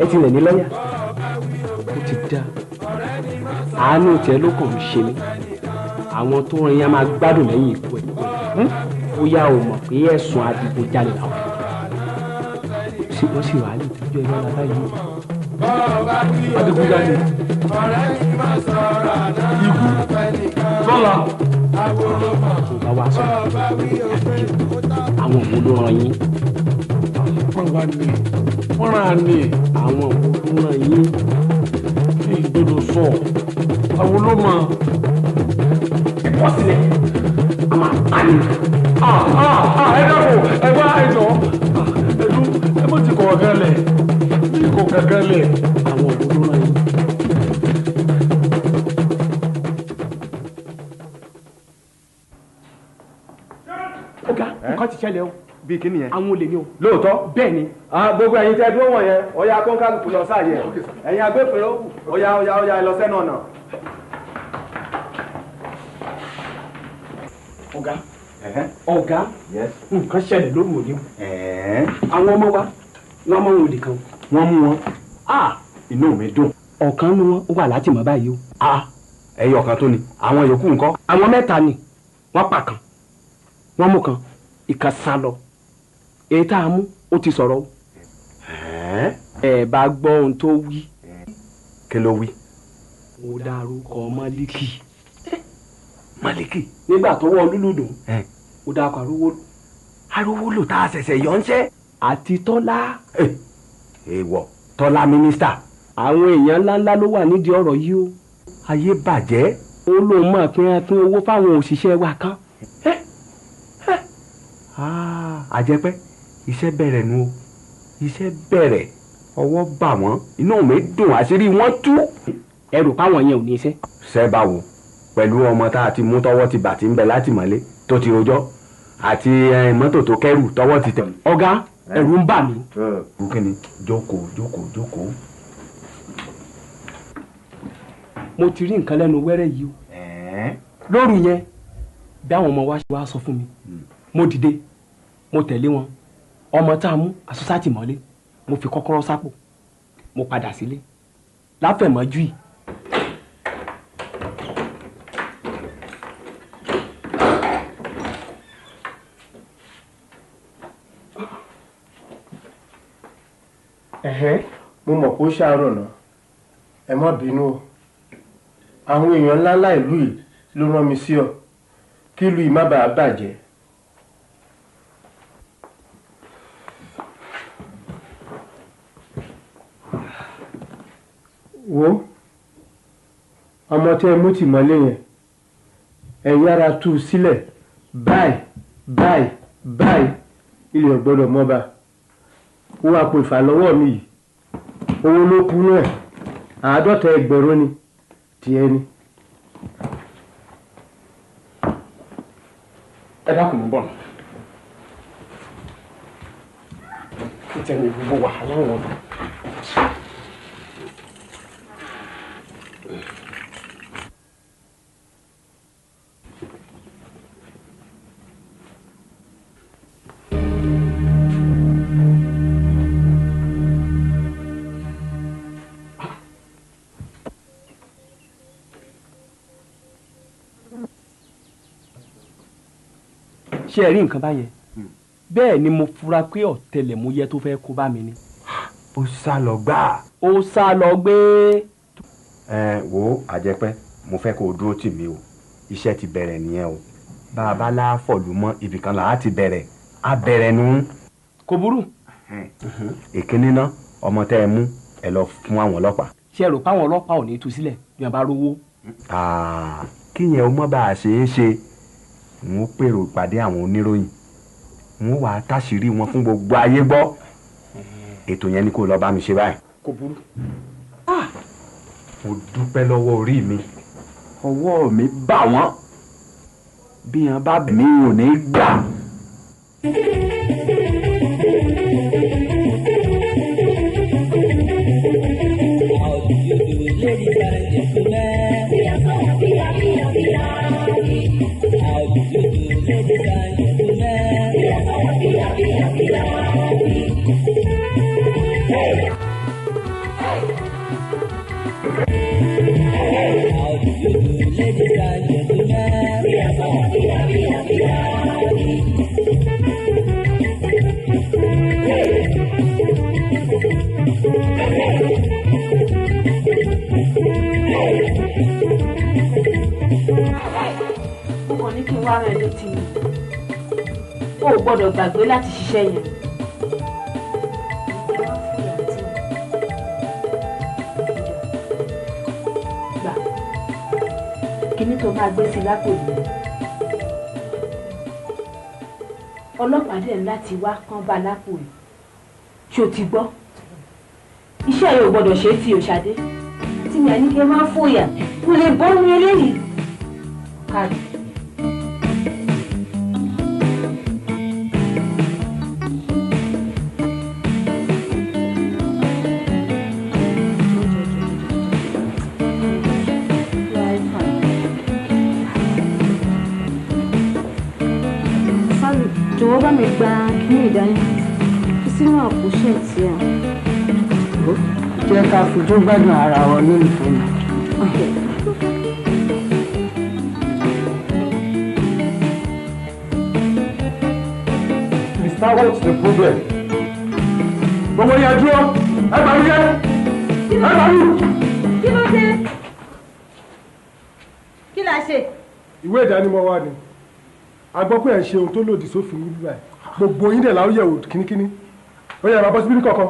ẹ ti rẹ̀ ní lọ́ọ̀yà ó ti dá àánú tiẹ̀ ló kàn ń ṣe mí àwọn tó rìn yẹn máa gbádùn lẹ́yìn ikú ẹ̀ bóyá o mọ̀ pé ẹ̀sùn adigunjalè làwọn wọ́n sì wà ní ìtọ́jú ẹ̀rọ alábá yìí. adigunjalè ikú lọ́la. kò bá wa sọ àwọn òun ló ràn yín. wọ́n ràn án ní. àwọn òun ló ràn yín. kí ìgbọ́dọ̀ sọ àwọn ló mọ. ẹ̀kọ́ sílẹ̀ a máa pa ni. ẹ dákun ẹ wá ẹjọ́ ẹ mọ̀ ti kọ̀ gẹ́lẹ̀ ní kò gẹ́gẹ́lẹ̀. àwọn òun ló ràn yín. ọ̀gá nǹkan ti ṣẹlẹ̀ o. bíi kí nìyẹn. àwọn olè ni o. lóòótọ́. bẹ́ẹ̀ ni. gbogbo ẹ̀yin tẹ́ dúró wọ̀nyẹn ọ̀ya kọ́ńkálùkù lọ sáàyè ẹ̀yin agbófinró ọ̀ya ẹ lọ sẹ́nu ọ̀nà. ọ̀gá nǹkan ṣẹlẹ̀ lóru òní o. àwọn ọmọ wa wọ́n mọ òun nìkan. wọ́n mú wọn inú mi dùn. ọ̀kan nu wọn ó wà látìmọ́ báyìí o. ẹyọ kan tó ni àwọn yòókù ńkọ́. àwọn mẹ́ta ni wọ́n pa kan wọ́n mú kan ìkan sá lọ èyí tá a mú ó ti sọ̀rọ̀ o. ẹ bá gbọ́ ohun tó wí. kí ló wí. ó dárúkọ Málíkì. Málíkì. nígbà tó wọ lúlùdùn ó dárúkọ Arówólò tá a ṣẹ̀ṣẹ̀ yọ ń ṣẹ́. àti Tọ́lá. èèwọ̀ Tọ́lá mínísítà. àwọn èèyàn ńláńlá ló wà nídìí ọ̀rọ̀ yìí o. ayé bàjẹ́. ó lóun máa pín owó fáwọn òṣìṣẹ́ wa kan. àjẹpẹ́ iṣẹ́ bẹ̀rẹ̀ nu o iṣẹ́ bẹ̀rẹ̀ ọwọ́ bà wọ́n inú mi dùn àṣírí wọn tú. ẹ rò páwọn yẹn ò ní iṣẹ́. ṣẹ́ bá wo pẹ̀lú ọmọ tá a ti mú tọwọ́ ti bà tí ń bẹ látìmọ́lé tó ti rojọ́ àti mọ́tò tó kẹ́rù tọwọ́ ti tẹ̀. ọ̀gá ẹ̀rù ń bà mí. kíni jókòó. mo ti rí nǹkan lẹ́nu wẹ́rẹ́ yìí o. lóru yẹn bí àwọn ọmọ wa ṣe wá sọ fún mi mo dìde mo tẹ̀lé wọn ọmọ tá a mú asọ́sátì mọ́lé mo fi kọ́kọ́rọ́ sápò mo padà sílé láfẹ̀mọ́jú yìí. mo mọ̀ kó ṣàárọ̀ náà ẹ má bínú o àwọn èèyàn ńláńlá ìlú yìí ló rán mi sí ọ kí ìlú yìí má bàa bàjẹ́. wo ọmọ tẹ́ ẹ mú tì mọ́lé yẹn ẹ yára tú u sílẹ̀ báyìí ilé ò gbọ́dọ̀ mọ́ba ó wá pè fà lọ́wọ́ mi yìí owó ló kú náà 50,000 ni tiẹ̀ ni. ẹ dákun ń bọ̀ nù. ìtẹ̀wé gbogbo wàhálà wọn. ṣé ẹ rí nǹkan báyẹn bẹ́ẹ̀ ni mo fura pé ọ̀tẹlẹ̀múyẹ́ tó fẹ́ kó bá mi ni. ó sá lọ gbà. ó sá lọ gbé. wo àjẹpẹ́ mo fẹ́ kó o dúró tì mí o iṣẹ́ ti bẹ̀rẹ̀ nìyẹn o bá a bá láàfọ̀lù mọ́ ibìkan là á ti bẹ̀rẹ̀ á bẹ̀rẹ̀ nu. kò burú. èkínní ná ọmọ tẹ́ ẹ mú ẹ lọ fún àwọn ọlọ́pàá. ṣé ẹ rò pé àwọn ọlọ́pàá ò ní tú sílẹ̀ bí wọ́n bá rówó. kíyẹn o mọ́ bá a ṣe é ṣe n ó pèrò ìpàdé àwọn oníròyìn n ó wàá táṣìírí wọn fún gbogbo ayé gbọ́ ètò yẹn ni kó lọ bá mi ṣe báyìí. kò burú. mo dúpẹ́ lọ́wọ́ orí mi ọwọ́ mi bá wọn bí wọn bá mi ò ní gbà. wá rẹ létí mi o ò gbọ́dọ̀ gbàgbé láti ṣiṣẹ́ yẹn. gbà kíní tó máa gbé sí lápò yìí ọlọ́pàá dẹ̀ láti wá kán bá lápò yìí ṣó ti gbọ́ iṣẹ́ yìí ò gbọ́dọ̀ ṣe é tí o ṣadé tí mi àníkẹ́ máa fòyà kò lè bọ́ mi eléyìí káàdì. jọ̀wọ́ bá mi gba kíní ìdání sínú àpòṣẹ́ tí a. jẹ́ ká fojú gbádùn ara wọn lólùfẹ́ mi. Mr. What's the problem? Gbogbo yẹn dúró, ẹ bá mi yẹ, ẹ bá mi. Kí ló dé? Kí la ṣe? Ìwé ìdánimọ̀ wa ni a gbọ́ pé ẹ̀ ń ṣe ohun tó lòdì sófin níbí báyìí gbogbo yín dẹ̀ la ó yẹ̀wò kínníkínní ó yẹ àbá síbí kankan.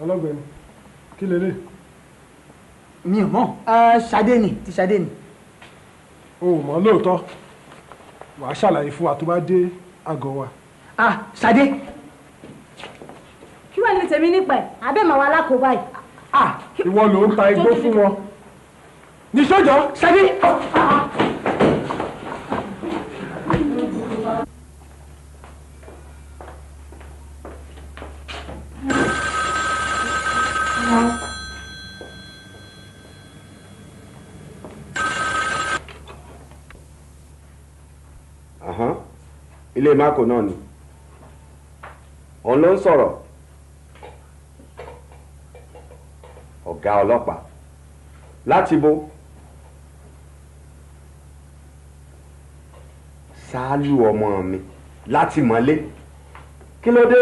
ọlọ́gbẹ̀ni kí lélẹ̀. mi ò mọ̀ Ṣadé ni ti Ṣadé ni. o ò mọ̀ lóòótọ́ wàá ṣàlàyé fún wa tó bá dé àgọ́ wa. Ṣadé. Kí wàá ní tèmi nípa ẹ̀ abẹ́ màá wà lákòóbá yìí. ìwọ ló ń ta igbó fún wọn. ní sọ́jọ́ Ṣadé. ilé mako náà ni òun ló ń sọ̀rọ̀ ọ̀gá ọlọ́pàá láti bo Sálù ọmọ mi láti mọ́lé kí ló dé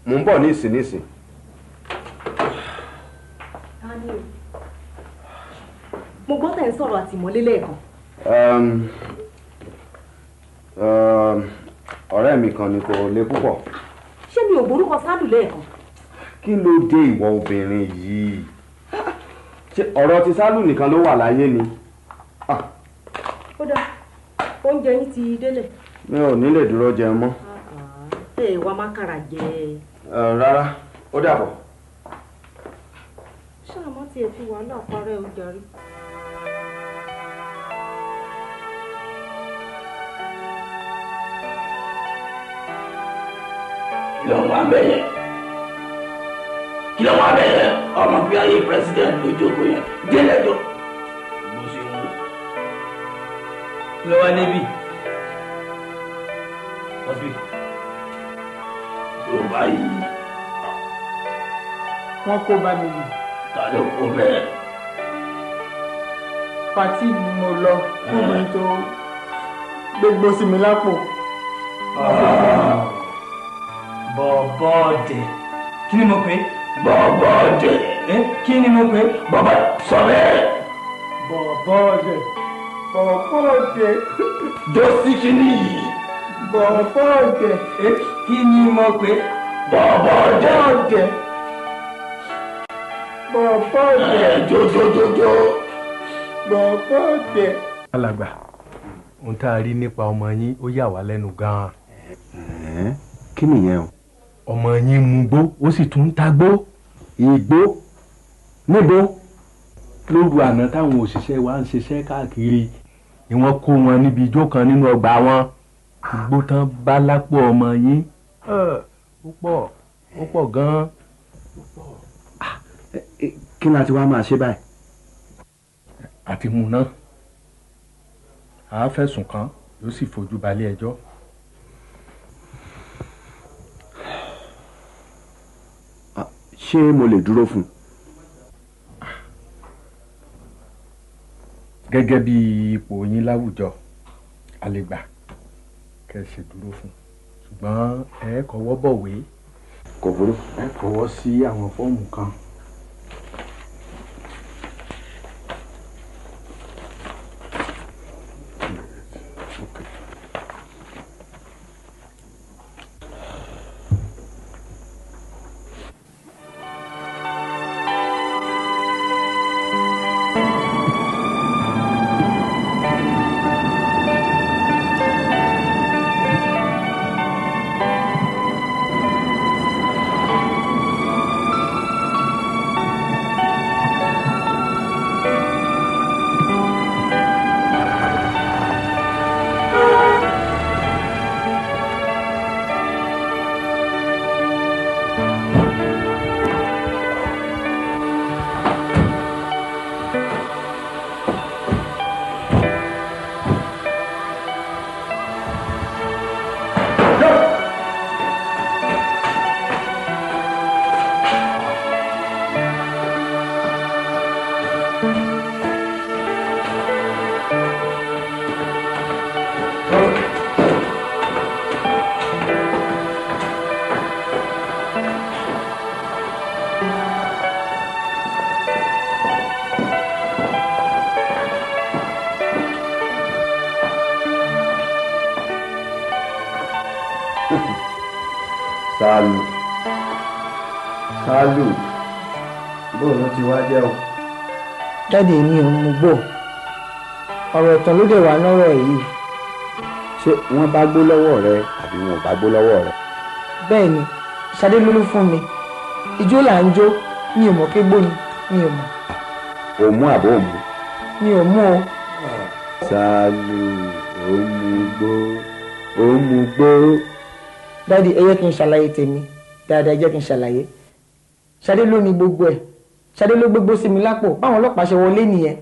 mò ń bọ̀ nísìn. Mo gbọ́ tẹ̀ ń sọ̀rọ̀ àtìmọ́lé lẹ́ẹ̀kan. ọ̀rẹ́ mi kan ni kò le púpọ̀. Ṣé mi ò gbórúkọ Sálù lẹ́ẹ̀kan? Kí ló dé ìwọ obìnrin yìí? Ṣé ọ̀rọ̀ ti Sálù nìkan ló wà láyé ni? Ó dáa, oúnjẹ yín ti délẹ̀. Mi ò ní lè dúró jẹun mọ́. Ẹ wá mákàrà jẹ. Rárá, ó dàbọ̀. Ṣáà mọ́ tiẹ̀ fi wàhálà parẹ́ ó jarí. Kí ló ń wá bẹ́yẹn? Kí ló ń wá bẹ́yẹn? Ọmọ bí ayé president ló jókòó yẹn. Délẹ́jọ́. Bó ṣe ń wò. Kí ló wá débi? Bọ́sí. Tó báyìí. Wọ́n kó bá mi lù. Ta ló kó bẹ́ẹ̀? Pàtí ni mo lọ fún mi tó gbégbó sí mi lápò. Bọ̀bọ̀ ọ̀dẹ̀. Kí ni mo pè é? Bọ̀bọ̀ ọ̀dẹ̀. Kí ni mo pè é? Bọ̀bọ̀ sọ bẹ́ẹ̀. Bọ̀bọ̀ ọ̀dẹ̀. Bọ̀bọ̀ ọ̀dẹ̀. Dọ́sí kí ni yìí? Bọ̀bọ̀ ọ̀dẹ̀. Kí ni mo pè é? Bọ̀bọ̀ ọ̀dẹ̀. Bọ̀bọ̀ ọ̀dẹ̀. Jójójójó. Bọ̀bọ̀ ọ̀dẹ̀. alàgbà ohun tá a rí nípa ọmọ yín ó yà wá lẹ́nu gan-an. Kí nìyẹn o? ọmọ yín mugbó ó sì tún ń tagbó. Igbó níbo? lóru àná táwọn òṣìṣẹ́ wa ń ṣiṣẹ́ káàkiri ni wọ́n kó wọn níbi ijó kan nínú ọgbà wọn. igbó tán bá lápò ọmọ yín ó pọ̀ gan-an. kí ni a ti wá máa ṣe báyìí? àti mú náà àá fẹ̀sùn kàn yóò sì fojú balẹ̀ ẹjọ́. ṣé mo lè dúró fún un? gẹ́gẹ́ bí ipò yín láwùjọ a lè gbà kẹ́ ẹ ṣe dúró fún un ṣùgbọ́n ẹ kọ́wọ́ bọ̀wé. kò burú. ẹ fọwọ́ sí àwọn fọ́ọ̀mù kan. Sálù bóun ló ti wá jẹ́ o. Dáàdì mi ò mú gbò ọ̀rọ̀ ìtàn ló dé wà lọ́rọ̀ yìí. Ṣé wọ́n bá gbó lọ́wọ́ rẹ àbí wọn ò bá gbó lọ́wọ́ rẹ? Bẹ́ẹ̀ ni Ṣadé lólú fún mi ijó là ń jó mi ò mọ̀ pé gbó ni mi ò mọ̀. O mú àbó mú? Mi ò mú o. Sálù ó mú gbó ó mú gbó. Dáàdì ẹ jẹ́ kí n ṣàlàyé tèmi dáadáa ẹ jẹ́ kí n ṣàlàyé. Ṣadé ló ní gbogbo ẹ̀ Ṣadé ló gbégbó sí mi lápò báwọn ọlọ́pàá ṣe wọlé nìyẹn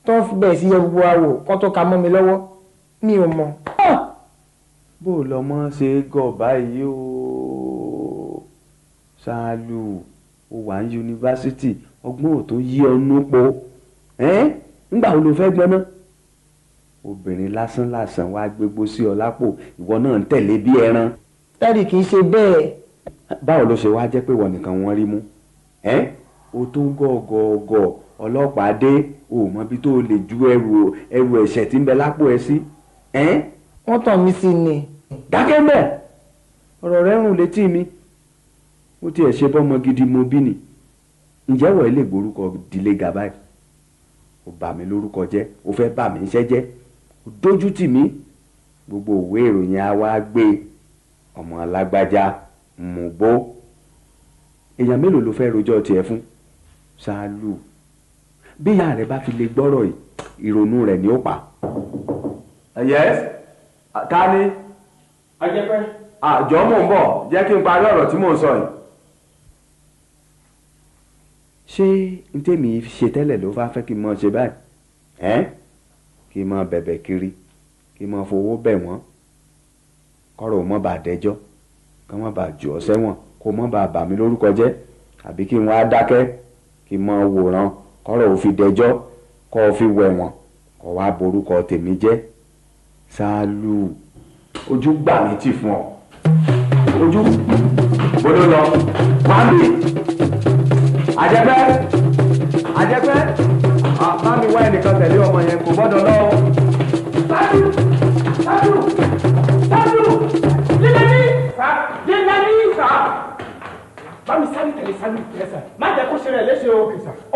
tó ń bẹ̀rẹ̀ sí yẹ gbogbo àwò kó tó ka mọ́ mi lọ́wọ́ mi ò mọ̀. Bó lọmọ ṣe gọ̀ báyìí o Ṣálù ó wà ní yunifásitì ọgbọ́n ò tó yí ọnú po ńgbà wo ló fẹ́ gbọ́n náà obìnrin lásán lásán wá gbégbó sí ọ lápò ìwọ náà ń tẹ̀lé bí ẹran. Dáàdì kì í ṣe bẹ́ẹ̀. Báwo ló ṣe wá jẹ́ pé wọ́n nìkan wọ́n rí mú o tó ń gọ̀ọ̀gọ̀ ọlọ́pàá dé o mọ ibi tó lè ju ẹrù ẹ̀ṣẹ̀ tí ń bẹ lápò ẹ sí. Wọ́n tàn mí sí ni. Dákẹ́ mbẹ́ ọ̀rọ̀ rẹ̀ rùn létí mi ó tiẹ̀ ṣe bọ́mọ gidi mo bí ni ǹjẹ́ wọ̀ ẹ́ lè gborúkọ ìdílé gàbá ẹ̀ o bà mí lórúkọ jẹ́ o fẹ́ bà mí iṣẹ́ jẹ́ o dójú tì mí gbogbo òwe ìròyìn á wá gbé ọmọ alágbájá mùgbó èèyàn mélòó ló fẹ́ rojọ́ tiẹ̀ fún Ṣálù bí ìyá rẹ̀ bá fi lè gbọ́rọ̀ yìí ìrònú rẹ̀ ni ó pa. Yes ta ni. Ajẹ́pẹ́. Àjọ mò ń bọ̀ jẹ́ kí n parí ọ̀rọ̀ tí mò ń sọ yìí. Ṣé n tèmi ṣe tẹ́lẹ̀ ló fẹ́ kí n mọ ṣe báyìí kí n mọ bẹ̀bẹ̀ kiri kí n mọ fowó bẹ̀ wọ́n kọ́rọ̀ mọ́ bá dẹjọ́ kí wọ́n bá jù ọ́ sẹ́wọ̀n kó mọ́ bá bà mí lórúkọ jẹ́ àbí kí n wá dákẹ́ kí n mọ wòran kọ́rọ̀ ò fi dẹjọ́ kọ́ ọ fi wẹ̀wọ̀n kọ́ wá borúkọ tèmi jẹ́. Ṣálù ojú gbà mí tì fún ọ ojú bolo lọ wá mi Àjẹ́pẹ́ bá mi wá ẹnìkan tẹ̀lé ọmọ yẹn kò gbọ́dọ̀ lọ. Ṣálù lílẹ́ni sá bá mi sáré tẹ̀lé Ṣálù tẹ̀lé má jẹ́ kó ṣe rẹ̀ léṣe o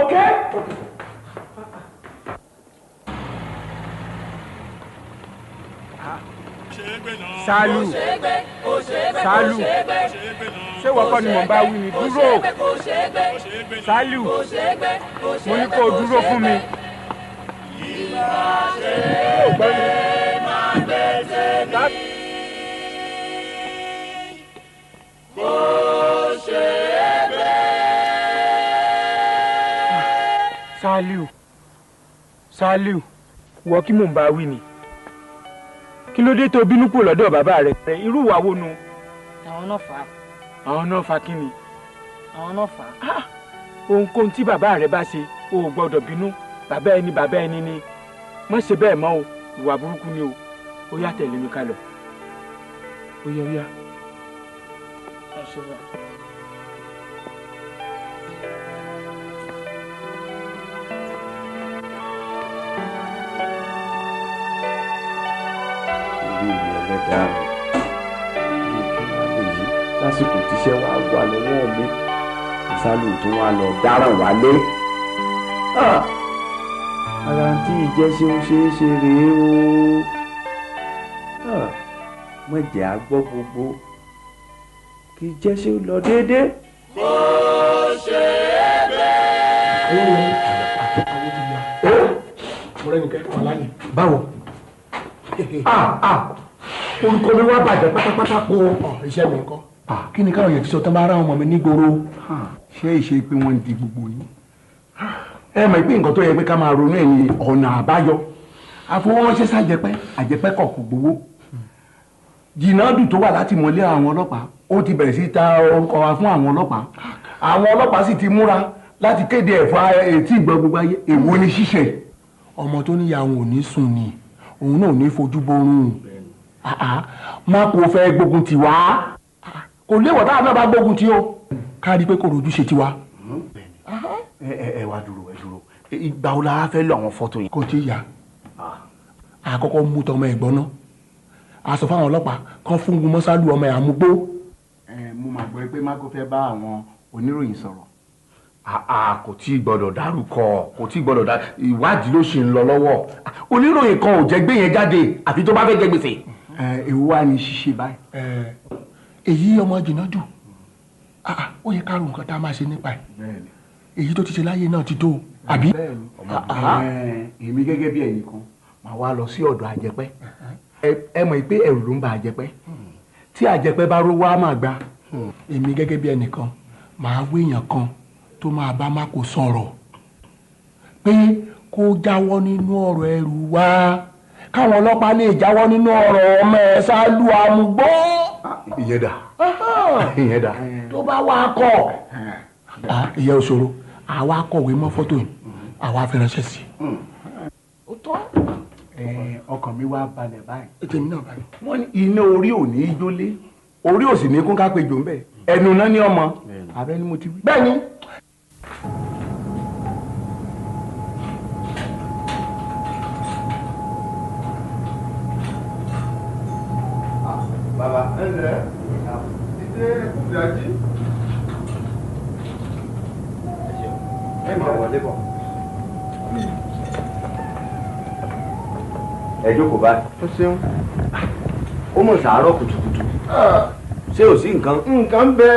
ok. Ṣálù Ṣálù ṣé wọ́pọ̀ ni mò ń bá wí ni dúró Ṣálù mo ní kó o dúró fún mi. Ṣálù wọ́n kí mò ń bá wí ni kí ló dé tó bínú kúrò lọ́dọ̀ bàbá rẹ̀ irú ìwà wo nu. Àwọn náà fà á. Àwọn náà fa kí ni. Àwọn náà fà á. Ohunkóhun tí bàbá rẹ̀ bá ṣe o ò gbọ́dọ̀ bínú bàbá ẹni ni má ṣe bẹ́ẹ̀ mọ́ o ìwà burúkú ni o ó yá tẹ̀lé mi ká lọ. Ó yá ó yá. Lásìkò tíṣẹ́ wa wà lọ́wọ́ mi Ṣálù tún wà lọ dáràn wálé. Ara tí ìjẹ́sí ó ṣeé ṣe rèé o. Mọ̀jẹ̀ á gbọ́ gbogbo kí ìjẹ́sí ó lọ déédéé. Kò ṣe é bẹ́ẹ̀. Mọ̀rẹ́nìkẹ́ Ọláni báwo. Orúkọ mi wá bàjẹ́ pátápátá kó iṣẹ́ mi ńkọ́. Kí ni káwọn yẹn ti sọ tán bá ara ọmọ mi nígboro. Ṣé ìṣe pé wọ́n di gbogbo yín? Ẹ mọ̀ pé nǹkan tó yẹ pé ká máa ronú ẹ̀ ní ọ̀nà àbáyọ. Àfọwọ́ránṣẹ́ sájẹpẹ́ àjẹpẹ́ kọ̀ kò gbowó. Jìnnàdù tó wà láti mọ̀lé àwọn ọlọ́pàá ó ti bẹ̀rẹ̀ sí ta orúkọ wa fún àwọn ọlọ́pàá. Àwọn ọlọ́pàá sì ti múra láti kéde ẹ̀fọ́ etí ìgbọ́ gbogbo ayé èwo ni ṣíṣe. Ọmọ tó níyàwó ò ní sùn ni òun náà ò ní fojú borun má kò fẹ́ gbógun tì wá kò léwọ̀ táwọn náà bá gbógun tì o ká rí i pé kò rojú ṣe tiwa. ẹ wá dúró ìgbà wo la fẹ́ lọ àwọn fọ́tò yẹn. kò tí ì yá àkọ́kọ́ mú tọmọ ẹ̀gbọ́n náà a sọ fáwọn ọlọ́pàá kan fún gun mọ́sálù ọmọ ẹ̀ àmúgbó. mo máa gbọ́ pé má kò fẹ́ bá àwọn oníròyìn sọ̀rọ̀. kò tí ì gbọ́dọ̀ dárúkọ kò tí ì gbọ́dọ̀ dá ìwádìí ló ṣe ń lọ lọ́wọ́ oníròyìn kan ò jẹ́ gbé yẹn jáde àfi tó bá fẹ́ jẹ gbèsè. èwo wá ní ṣíṣe báyìí. èyí ọmọ jìnnà jù ó yẹ ká ro nǹkan tá a máa ṣe nípa ẹ̀ èyí tó ti ṣe láyé náà ti tó àbí. èmi gẹ́gẹ́ bí ẹ̀yin kan màá wá lọ sí ọ̀dọ̀ àjẹpẹ́ ẹ mọ̀ pé ẹ̀rù ló ń ba àjẹpẹ́ tí àjẹpẹ́ bá rówó á máa gba èmi gẹ́gẹ́ bí ẹnìkan màá wéèyàn kan tó máa bá má kó sọ̀rọ̀ pé kó jáwọ́ nínú ọ̀rọ̀ ẹrù wa káwọn ọlọ́pàá lè jáwọ́ nínú ọ̀rọ̀ ọmọ ẹ̀ ṣáálú àmúgbó. ìyẹn dà tó bá wá kọ̀ ìyẹn òṣòro àwa kọ̀wé mọ́ fọ́tò yìí àwa fi ránṣẹ́ sí i. ó tọ́ ọkàn mi wá balẹ̀ báyìí. ètèmi náà balẹ̀. wọ́n ní iná orí ò ní í jólé orí ò sì ní kún ká péjọ ń bẹ̀ ẹnu náà ní ọmọ abẹ́ ni mo ti wí. bẹ́ẹ̀ ni. bàbá ẹ ǹlẹ́ ìdè kùdìájí. ẹ máa wọlé bọ̀. ẹ jókòó báyìí. ó ṣeun. ó mọ̀ sàárọ̀ kùtùkùtù. ṣé ò sí nǹkan. nǹkan ń bẹ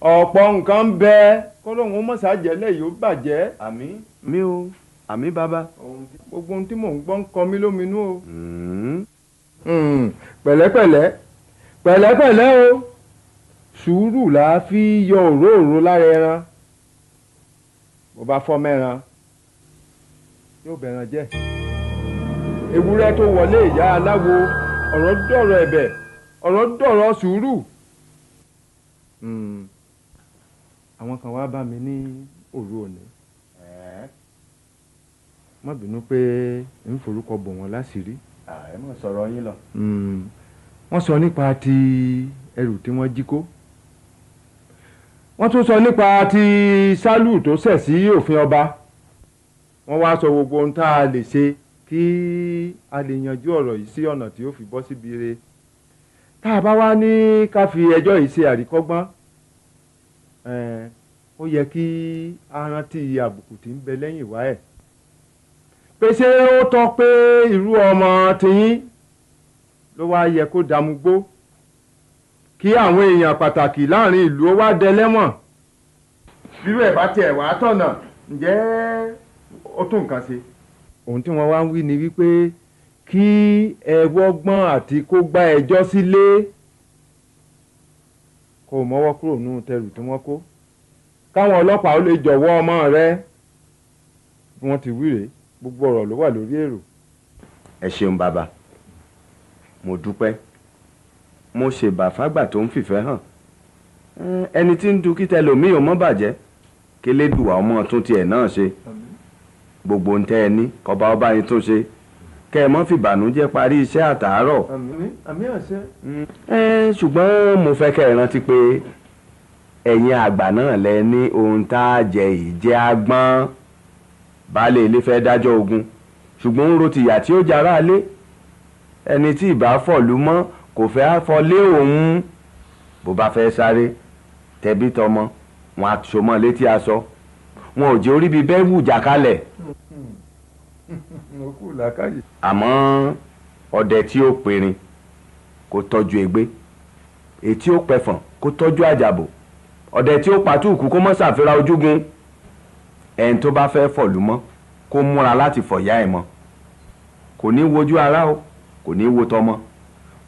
ọ̀pọ̀ nǹkan ń bẹ kọ́lọ́hún ó mọ̀sájẹ́lẹ̀ yóò bàjẹ́. àmín mi ò àmín bàbá. gbogbo ohun tí mò ń gbọ́ ń kọ mí lóminú o. pẹ̀lẹ́pẹ̀lẹ́ pẹ̀lẹ́pẹ̀lẹ́ o sùúrù là á fi yọ òróòro lára ẹran bó bá fọ́ mẹ́ran yóò bẹ̀ràn jẹ́ ewúrẹ́ tó wọlé ìyá aláwo ọ̀rọ̀ dọ̀rọ̀ ẹ̀bẹ̀ ọ̀rọ̀ dọ̀rọ̀ sùúrù. àwọn kan wá bá mi ní òru òní má bínú pé ń forúkọ bò wọ́n láṣìírí. ẹ mọ̀ sọ̀rọ̀ yín lọ. wọ́n sọ nípa ti ẹrù tí wọ́n jí kó wọ́n tún sọ nípa ti sálù tó ṣẹ̀ sí òfin ọba wọ́n wá sọ gbogbo ohun tá a lè ṣe kí a lè yanjú ọ̀rọ̀ yìí sí ọ̀nà tí ó fi bọ́ síbi ire tá a bá wá ní ká fi ẹjọ́ yìí ṣe àríkọ́gbọ́n ó yẹ kí a rántí àbùkù tí ń bẹ lẹ́yìn ìwá ẹ̀ pé ṣé ó tọ́ pé irú ọmọ tiyín ló wá yẹ kó dàmúgbó kí àwọn èèyàn pàtàkì láàrin ìlú ó wá dẹlẹ́wọ̀n bírú ẹ̀ bá tiẹ̀ wá tọ̀nà ǹjẹ́ ó tún nǹkan ṣe. ohun tí wọ́n wá ń wí ni wípé kí ẹ wọ́gbọ́n àti kó gbá ẹjọ́ sílé kó o mọ́wọ́ kúrò nínú tẹrù tí wọ́n kó káwọn ọlọ́pàá ó lè jọ̀wọ́ ọmọ rẹ bí wọ́n ti wí rèé gbogbo ọ̀rọ̀ ló wà lórí èrò. ẹ ṣeun bàbá mo dúpẹ́ mo ṣèbà fágbà tó ń fìfẹ́ hàn ẹni tí ń du kí tẹlòmíì ò mọ́ bàjẹ́ kélédùwà ọmọ tún tiẹ̀ náà ṣe gbogbo ń tẹ́ ẹ ní kọba ọba yín tún ṣe kẹ́ ẹ mọ́ fìbànújẹ́ parí iṣẹ́ àtàárọ̀. àmì àṣẹ. ṣùgbọ́n mo fẹ́ kẹ́ ẹ rántí pé ẹ̀yin àgbà náà lẹ ní ohun tá a jẹ ìjẹ́ agbọ́n baálé ilé fẹ́ dájọ́ ogun ṣùgbọ́n ń ro tìyà tí ó jara lé ẹni tí ìbá fọ̀lú mọ́ kò fẹ́ àfọlé òun bó bá fẹ́ sáré tẹbí tọmọ wọn àṣomọ létí aṣọ wọn ò jẹ́ orí bíi bẹ́ẹ̀ wù jákàlẹ̀. àmọ́ ọdẹ tí ó perin kó tọ́jú egbé ètí ó pẹ̀fọ̀n kó tọ́jú àjàbò ọdẹ tí ó pàtúùkù kó mọ́ ṣàfihàn ojúgun ẹni tó bá fẹ́ fọ̀lú mọ́ kó múra láti fọ̀yà ẹ̀ mọ́ kò ní wojú ara o kò ní wo tọmọ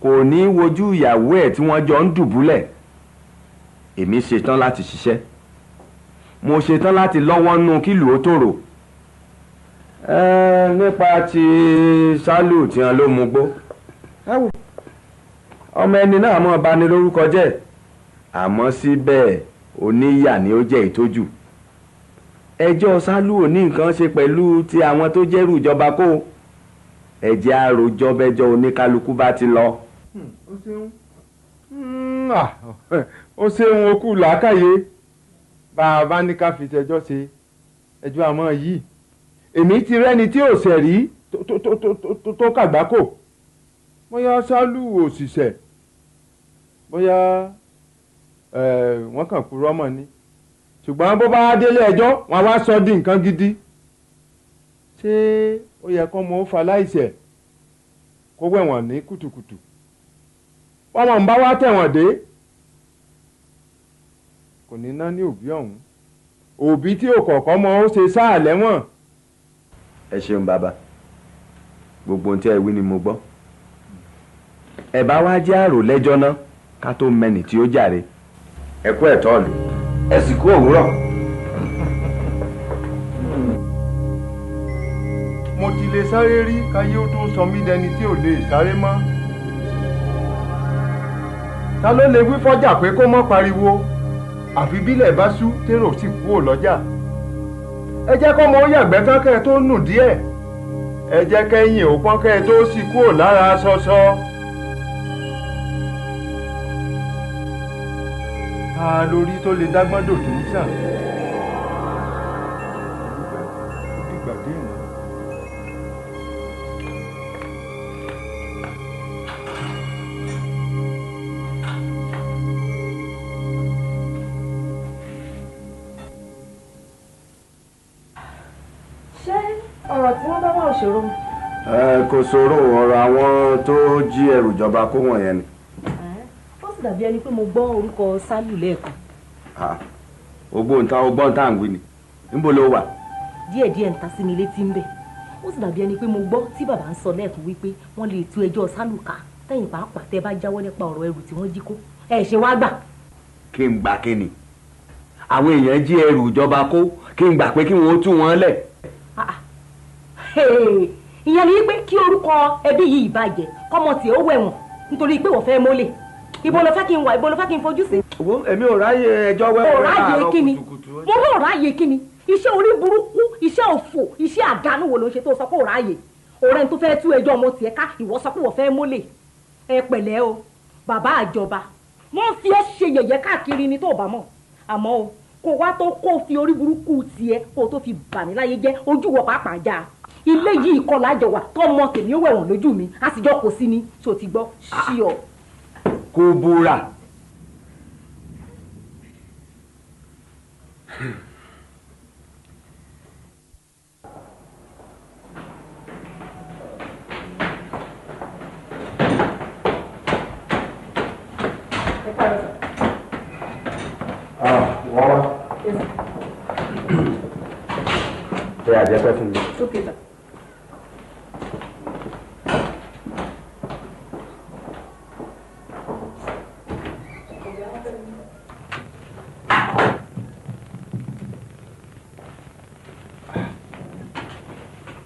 kò ní wojú ìyàwó ẹ̀ tí wọ́n jọ ń dùbúlẹ̀ èmi ṣetán láti ṣiṣẹ́ mo ṣetán láti lọ́wọ́ nú kílù ó tòrò nípa ti sálù tí wọn ló mú gbó ọmọ ẹni náà mọ̀ bá ní lórúkọ jẹ́ àmọ́ síbẹ̀ oníyà ni ó jẹ́ ìtójú ẹjọ́ sálù ò ní nǹkan ṣe pẹ̀lú ti àwọn tó jẹ́rù ìjọba kó ẹ jẹ́ àròjọ bẹ́jọ́ oníkálukú bá ti lọ. ó ṣeun ó ṣeun okú làákàyè bá a bá ní ká fi tẹjọ́ ṣe ẹjọ́ àmọ́ yìí èmi ti rẹ́ni tí ò ṣẹ̀ rí tó kàgbákò bóyá Sálù òṣìṣẹ́ bóyá wọ́n kàn kú rọ́mọ̀ ni ṣùgbọ́n bó bá délé ẹjọ́ wọn wá sọ di nǹkan gidi ṣé ó yẹ kó mọ ó fa láìṣẹ̀ kó wẹ̀wọ̀n ní kùtùkùtù ọmọ ń bá wá tẹ̀wọ̀n dé kò ní ná ní òbí ọ̀hún òbí tí ò kọ̀ọ̀kan mọ ó ṣe sáà lẹ́wọ̀n. ẹ ṣeun bàbá gbogbo ohun tí ẹ wí ni mo gbọ́ ẹ bá wá jẹ́ àrò lẹ́jọ́ náà ká tó mẹ́ni tí ó jàre ẹ kú ẹ̀tọ́ ọ̀lù ẹ sì kú òwúrọ̀. mo ti lè sáré rí káyé ó tó sọ mí dẹni tí ò lè sáré mọ́. ta ló lè wí fọ́jà pé kó mọ́ pariwo àfi bílẹ̀ bá ṣú tèrò sì kúrò lọ́jà. ẹ jẹ́ kọ́mọ ó yàgbẹ́ tán kẹ́ ẹ tó nù díẹ̀ ẹ jẹ́ kẹ́yìn ò pọ́n kẹ́ ẹ tó sì kúrò lára ṣọṣọ. ta lórí tó lè dágbọ́n dò tó ń sàn. ọ̀rọ̀ tí wọ́n bá wà òṣèrò. kò ṣòro ọ̀rọ̀ àwọn tó jí ẹrù ìjọba kó wọ̀nyẹn ni. ó sì dàbí ẹni pé mo gbọ́ orúkọ Sálù lẹ́ẹ̀kan. ọgbọ́n tá à ń wí ni níbo ló wà. díẹ̀díẹ̀ ń ta sí mi létí ń bẹ̀ ó sì dàbí ẹni pé mo gbọ́ tí bàbá ń sọ lẹ́ẹ̀kan wípé wọ́n lè tú ẹjọ́ Sálù ká tẹ̀yìn pàápàá tẹ́ bá jáwọ́ nípa ọ̀rọ̀ ẹrù tí wọ́n jí kó ẹ ṣe wá gbà. kí n gbà kí ni àwọn èèyàn jí ẹrù ìjọba kó kí n gbà pé kí wọ́n tú wọn lẹ̀. ìyẹn ni pé kí orúkọ ẹbí yìí bàjẹ́ kọ́mọ tí ó wẹ̀wọ̀n nítorí pé wọ́n fẹ́ mólè ibo ló fẹ́ kí n wà ibo ló fẹ́ kí n fojú sí. èmi ò ráyè ẹjọ́ wẹ́wẹ́ láàárọ̀ kùtùkùtù. mo lóò ráyè kíni iṣẹ́ orí burúkú iṣẹ́ òfò iṣẹ́ àdánù wo ló ń ṣe tó sọ pé ò ráyè ọ̀rẹ́ tó fẹ́ tú ẹjọ́ ọmọ tiẹ̀ ká ìwọ sọ pé wọ́n fẹ́ mólè ẹ pẹ̀lẹ́ o bàbá àjọba wọ́n fi ẹ́ ṣe yẹ̀yẹ́ káàkiri ni tó bá mọ̀ àmọ́ o kó wá tó kó fi orí burúkú tiẹ̀ kó tó fi bà mí láyé jẹ́ ojú wọ pàápàá já ilé yìí kọ́ lájọ wà tọ́mọ tèmi ó wẹ̀wọ̀n lójú mi a sì jọ kò sí ni tó ti gbọ́ sí ọ. kò búra. Àjẹpẹ́ fún mi.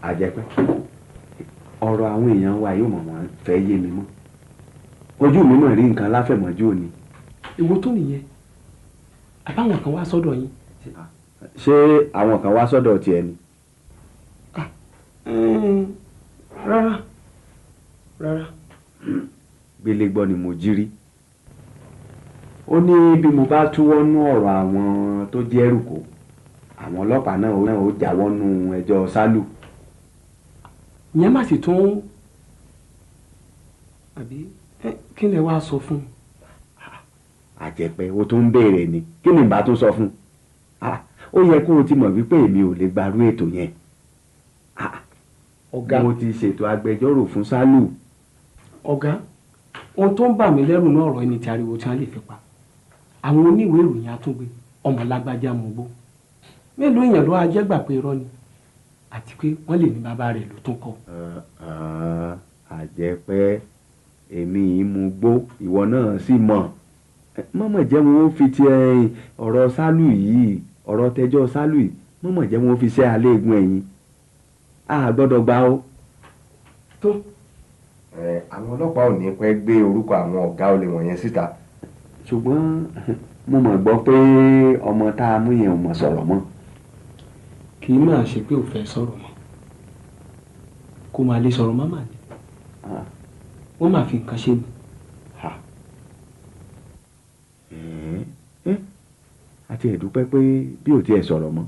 Àjẹpẹ́ ọ̀rọ̀ àwọn èèyàn wa yóò mọ̀ wọ́n fẹ́ yé mi mọ́ ojú mi mọ̀ rí nǹkan láfẹ̀mọ́jú òní. ìwọ tó nìyẹn àbáwọn kan wá sọ́dọ̀ yín. ṣé àwọn kan wá sọ́dọ̀ tiẹ̀ ni. rárá. gbélé gbọ́ ni mo jí rí ó ní bí mo bá túwọ́ nú ọ̀rọ̀ àwọn tó jẹ́ ẹrù kó àwọn ọlọ́pàá náà ó jáwọ́ nú ẹjọ́ Sálù. ìyẹn má sì tún àbí kí lẹ wá sọ fún un. Àjẹpẹ́ o tún ń béèrè ni kí ni ìbá tún sọ fún un ó yẹ kó o ti mọ̀ wípé èmi ò lè gbarú ètò yẹn. ọ̀gá mo ti ṣètò agbẹjọ́rò fún Sálù. ọ̀gá ohun tó ń bà mí lẹ́rù náà ọ̀rọ̀ ẹni tí ariwo tí wọ́n lè fi pa àwọn oníwèé ìròyìn àtúngbé ọmọ lágbájá mú gbó mélòó èèyàn ló wá jẹ́ gbà pé irọ́ ni àti pé wọ́n lè ní bàbá rẹ̀ ló tún kọ́. Àjẹpẹ́ èmi yìí mú gbó ìwọ náà sì mọ̀ mọ̀mọ̀ jẹ́ wọn ó fi ti ọ̀rọ̀ Sálù yìí ọ̀rọ̀ tẹjọ́ Sálù yìí mọ̀mọ̀ jẹ́ wọn ó fi ṣe alẹ́ egun ẹ̀yìn a gbọ́dọ̀ gbà ó. tó. àwọn ọlọ́pàá ò ní pẹ́ gbé orúkọ àwọn ọ̀gá olè wọ̀nyẹn síta. ṣùgbọ́n mo mọ̀ gbọ́ pé ọmọ tá a mú yẹn ò mọ̀ sọ̀rọ̀ mọ́. kì í máa ṣe pé ò fẹ́ sọ̀rọ̀ mọ́ kó máa lè sọ̀rọ̀ mọ́mà ni wọ́n máa fi nǹkan ṣe mi. àti ẹ̀dúpẹ́ pé bí ò tiẹ̀ sọ̀rọ̀ mọ́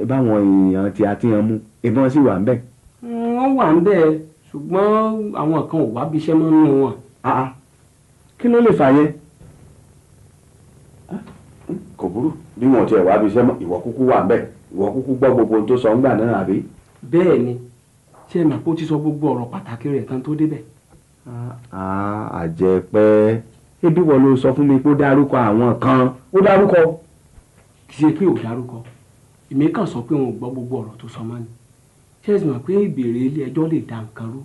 báwọn èèyàn tí a ti hàn mú ìbọn sì wà ń bẹ̀. wọ́n wà ń bẹ̀ ṣùgbọ́n àwọn kan ò wá bí iṣẹ́ mọ́ nínú wọn. kí ló lè fà yẹn. kò burú bí wọn tiẹ̀ wá bí iṣẹ́ mọ́ ìwọ kúkú wà ń bẹ̀ ìwọ kúkú gbọ́ gbogbo ohun tó sọ ńgbà náà àbí. bẹ́ẹ̀ ni ṣé ẹ mọ̀ pé ó ti sọ gbogbo ọ̀rọ̀ pàtàkì rẹ̀ kan tó débẹ̀. àjẹpẹ́ ebi wọ́n ló sọ fún mi pé ó dárúkọ àwọn kan ó dárúkọ. kì í ṣe pé ò dárúkọ èmi kàn sọ pé òun ò gbọ́ gbogbo ọ̀rọ̀ tó sọ mọ́ ni ṣé ẹ sì mọ̀ pé ìbéèrè ilé ẹjọ́ lè da nǹkan rú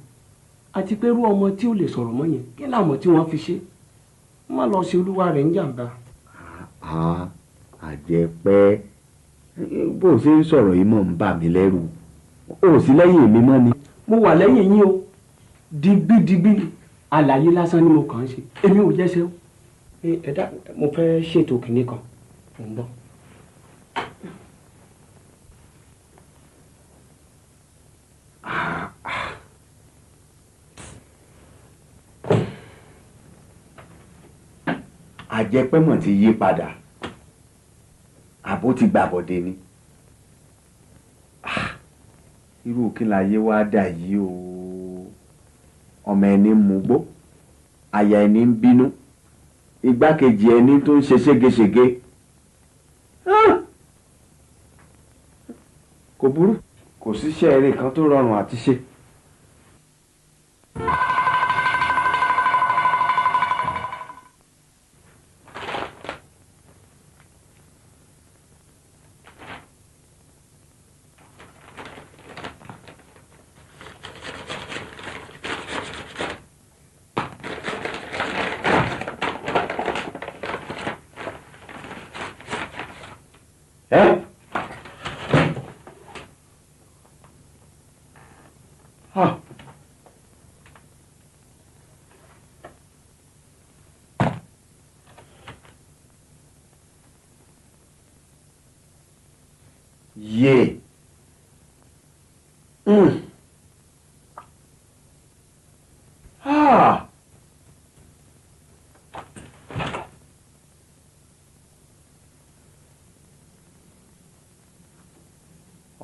àti pé irú ọmọ tí ó lè sọ̀rọ̀ mọ́ yẹn kí làwọn tí wọ́n fi ṣe má lọ sí olúwa rẹ̀ ń jàǹbá. àjẹpẹ́ bó o ṣe ń sọ̀rọ̀ yìí mọ̀ ń bà mí lẹ́rù o sì lẹ́yìn mi mọ́ ni. mo wà lẹ́yìn yín o digbidigbi àlàyé lásán ni mo kàn ń ṣe èmi ò jẹ́sẹ̀ o. ẹ̀dá mo fẹ́ ṣètò kìnní kan mo ń bọ̀. àjẹpẹ́mọ̀ ti yí padà àbó ti gbàbọ̀dé ni irú kí láyé wá dà yìí o ọmọ ẹni ń mugbó aya ẹni ń bínú igbákejì ẹni tó ń ṣe ségesège kò burú kò síṣẹ́ eré kan tó rọrùn àti ṣe.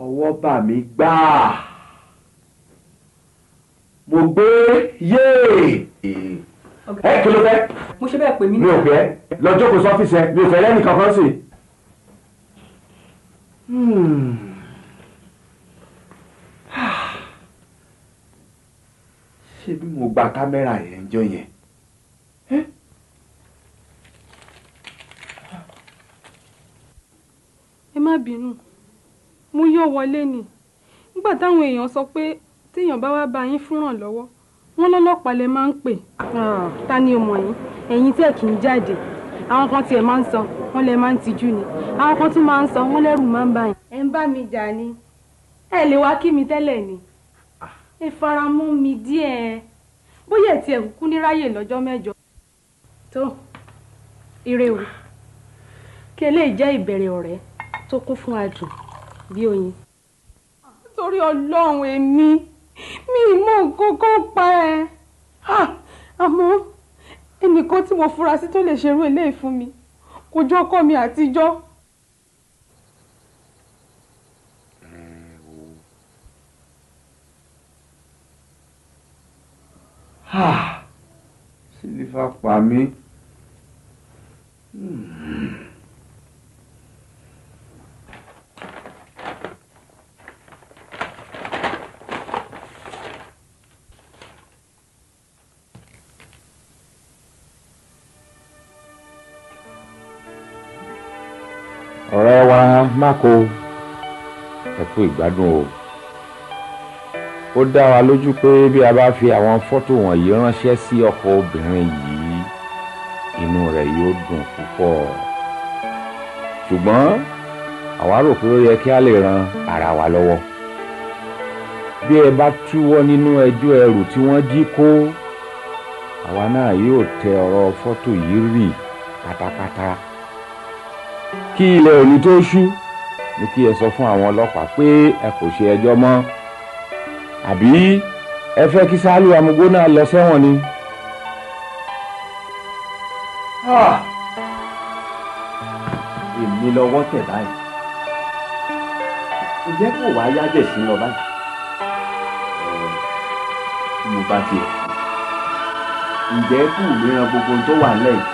Ọwọ́ bà mí gbáà mo gbé yéè. ẹ kí ló fẹ́. mo ṣe bẹ́ẹ̀ pè mí. mi ò fẹ́ lọ jókòó sọ́fíìsì ẹ mi ò fẹ́ lẹ́nì kankan sí. ṣé bí mo gba kámẹ́rà yẹn ń jọ yẹn. ẹ má bínú mo yọ wọlé ni nígbà táwọn èèyàn sọ pé téèyàn bá wá bá yín fúnràn lọ́wọ́ wọn lọ́lọ́pàá lẹ máa ń pè. ta ni o mọ̀ yín ẹ̀yin tẹ́ kì í jáde àwọn kan tiẹ̀ máa ń sọ wọ́n lẹ máa ń tijú ni àwọn kan tún máa ń sọ wọ́n lẹ́rù máa ń bá yín. ẹ ń bá mi jà ni ẹ lè wá kí mi tẹ́lẹ̀ ni ẹ fara mọ́ mi díẹ̀ bóyá ẹ tiẹ̀ kúkú ní ráyè lọ́jọ́ mẹ́jọ. tó ire o kí eléyìí jẹ́ ìbẹ̀rẹ̀ ọ̀rẹ́ tó kún fún adùn bí oyin. nítorí ọlọ́run èmi mi mọ nǹkan kan pa ẹ́ àmọ́ ẹnìkan tí mo fura sí tó lè ṣerú eléyìí fún mi kò jọ ọkọ mi àtijọ́. Sílífà pa mí. ọ̀rẹ́ wa Máko ẹ kú ìgbádùn o ó dá wa lójú pé bí a bá fi àwọn fọ́tò wọ̀nyí ránṣẹ́ sí ọkọ obìnrin yìí inú rẹ̀ yóò dùn púpọ̀ ṣùgbọ́n àwa rò pé ó yẹ kí a lè ran ara wa lọ́wọ́ bí ẹ bá túwọ́ nínú ẹjọ́ ẹrù tí wọ́n jí kó àwa náà yóò tẹ ọ̀rọ̀ fọ́tò yìí rì pátápátá kí ilẹ̀ òní tó ṣú ní kí ẹ sọ fún àwọn ọlọ́pàá pé ẹ kò ṣe ẹjọ́ mọ́ àbí ẹ fẹ́ kí Sálù Amúgbó náà lọ sẹ́wọ̀n ni. èmi lọ́wọ́ tẹ̀ báyìí ǹjẹ́ kò wá yájẹ̀ sí lọ báyìí mo bá tiẹ̀ ǹjẹ́ kù mìíràn gbogbo tó wà lẹ́yìn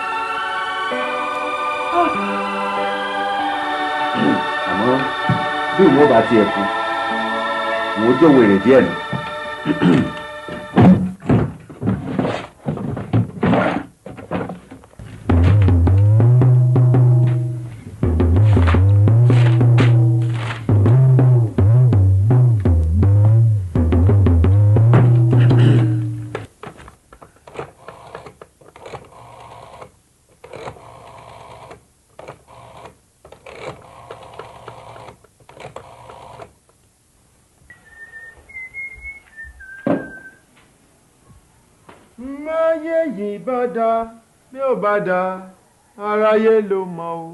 àmọ́ bí ìwọ́n bá tiẹ̀ kú wọ́n jẹ́ wèrè díẹ̀ nù. máyé yìí bá dá bí ó bá dá aráyé ló mọ̀ o.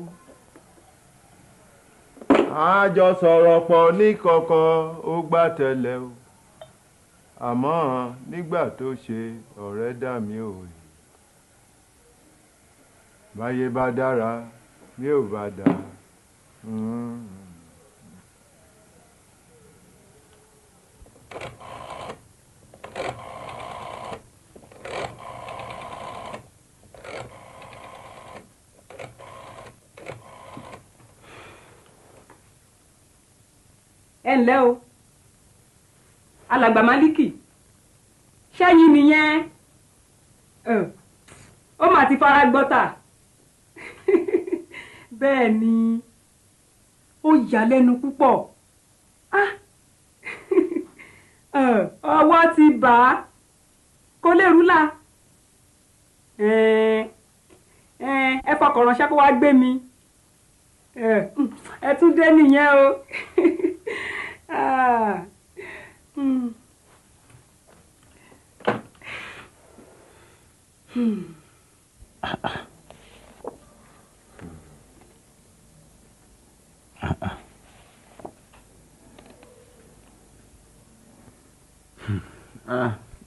àjọ sọ̀rọ̀ pọ̀ ní kọ̀kọ̀ ó gbà tẹ́lẹ̀ o. àmọ́ nígbà tó ṣe ọ̀rẹ́ dà mí ò rí. báyé bá dára bí ó bá dá. ẹ ǹlẹ́ o alàgbà Málíkì ṣẹ́yìn nìyẹn ó mà ti fara gbọ́tà bẹ́ẹ̀ ni ó yà lẹ́nu púpọ̀ ọwọ́ ti bà á kó lè rúlà ẹ fọkàn ránṣẹ́ kó wá gbé mi ẹ tún dé nìyẹn o.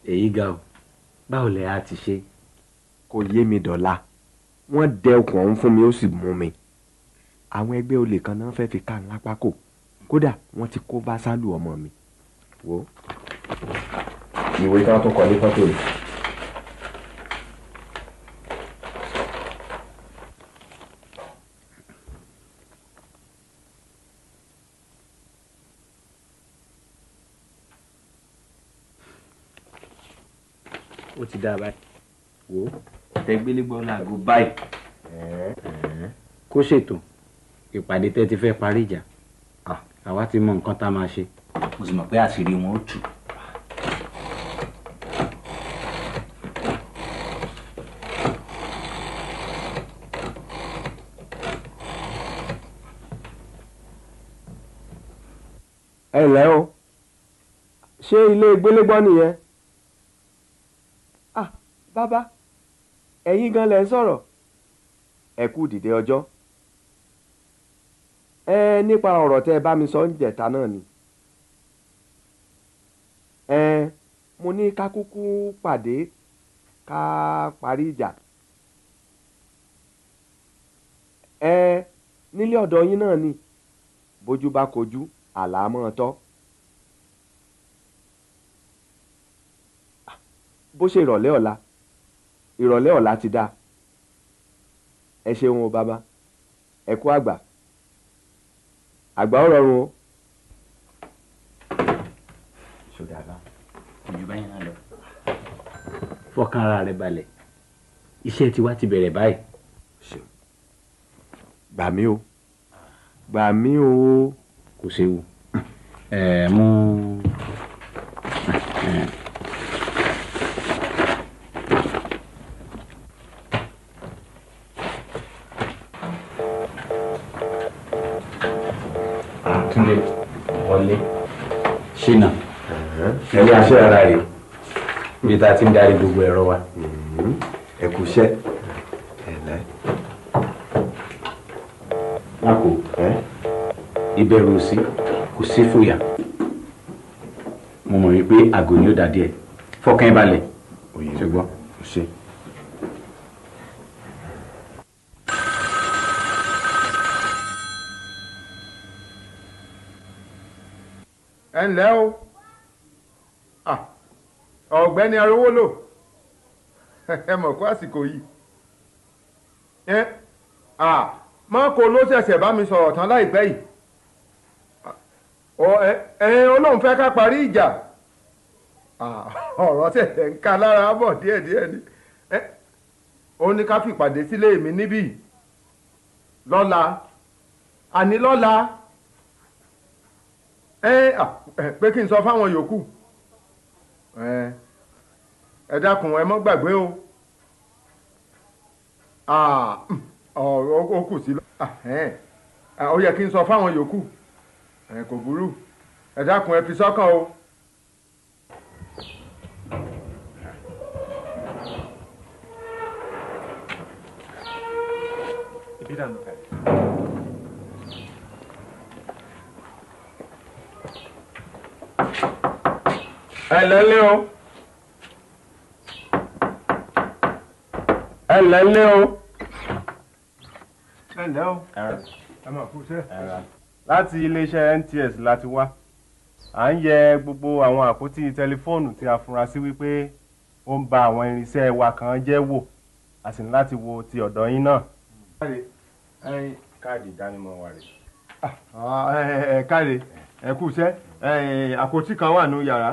èyí ga o báwo lẹ á ti ṣe. kò yé mi dọ̀la wọ́n dẹ okùn ọ̀hún fún mi ó sì mú mi àwọn ẹgbẹ́ olè kan náà fẹ́ẹ́ fi ká ńlá pákó kódà wọ́n ti kó bá Sálù ọmọ mi wò ìwé tí wọ́n tún kọ ní fọ́tò yìí. ó ti dá báyìí wò tẹgbélégbọ́ làgó báyìí kó ṣètò ìpàdé tẹ́ ti fẹ́ parí ìjà àwa ti mọ nǹkan tá a máa ṣe. mo sì mọ̀ pé àṣírí wọn ó tú. ẹ ǹlẹ́ o ṣé ilé gbélégbọ́ nìyẹn. bàbá ẹ̀yin gan lẹ ń sọ̀rọ̀ ẹ kú dìde ọjọ́ nípa ọ̀rọ̀ tẹ́ ẹ bá mi sọ ń jẹ̀ta náà ni mo ní ká kúkú pàdé ká parí ìjà nílé ọ̀dọ̀ yín náà ni bójú bá kojú àlámọ́ tọ́ bó ṣe ìrọ̀lẹ́ ọ̀la ti dáa ẹ ṣeun o bàbá ẹ kú àgbà ó rọrùn o. ṣòdà bá ojú báyìí náà lọ fọkàn ara rẹ balẹ̀ iṣẹ́ tiwa ti bẹ̀rẹ̀ báyìí. gbà mí o kò séwu mú. Túndé wọlé ṣínà ẹni aṣọ ara rẹ̀ bí ta ti ń darí gbogbo ẹ̀rọ wa. ẹ kú iṣẹ́ ẹ̀lẹ́. lákò ìbẹ̀rù sí kò sí fòyà mo mọ̀ wípé àgò ni ó dà díẹ̀ fọkàn balẹ̀ ṣùgbọ́n ṣe. ẹ ǹlẹ́ o ọ̀gbẹ́ni Arówólò ẹ mọ̀ kó àsìkò yìí mọ́kò ló ṣẹ̀ṣẹ̀ bá mi sọ̀rọ̀ tán láìpẹ́ yìí Ọlọ́run fẹ́ ká parí ìjà ọ̀rọ̀ ṣẹ̀ṣẹ̀ ń ká lára bọ̀ díẹ̀díẹ̀ ni ó ní ká fìpàdé sílé mi níbí lọ́la àní lọ́la pé kí n sọ fáwọn yòókù ẹ dákun ẹ mọ́ gbàgbé o ó kù sí ó yẹ kí n sọ fáwọn yòókù kò burú ẹ dákun ẹ fi sọ́kàn o. ẹ lẹ́lẹ́ o ẹ lẹ́lẹ́ o ẹ lẹ́ o ẹ máa kú iṣẹ́. láti iléeṣẹ́ NTS láti wá à ń yẹ gbogbo àwọn àpótí tẹlifóònù tí a fura sí wípé ó ń ba àwọn irinṣẹ́ wa kan jẹ́ wò a sì ní láti wo ti ọ̀dọ̀ yín náà. káàdì ìdánimọ̀ wa rè. káre ẹ kú iṣẹ́ àpótí kan wà ní yàrá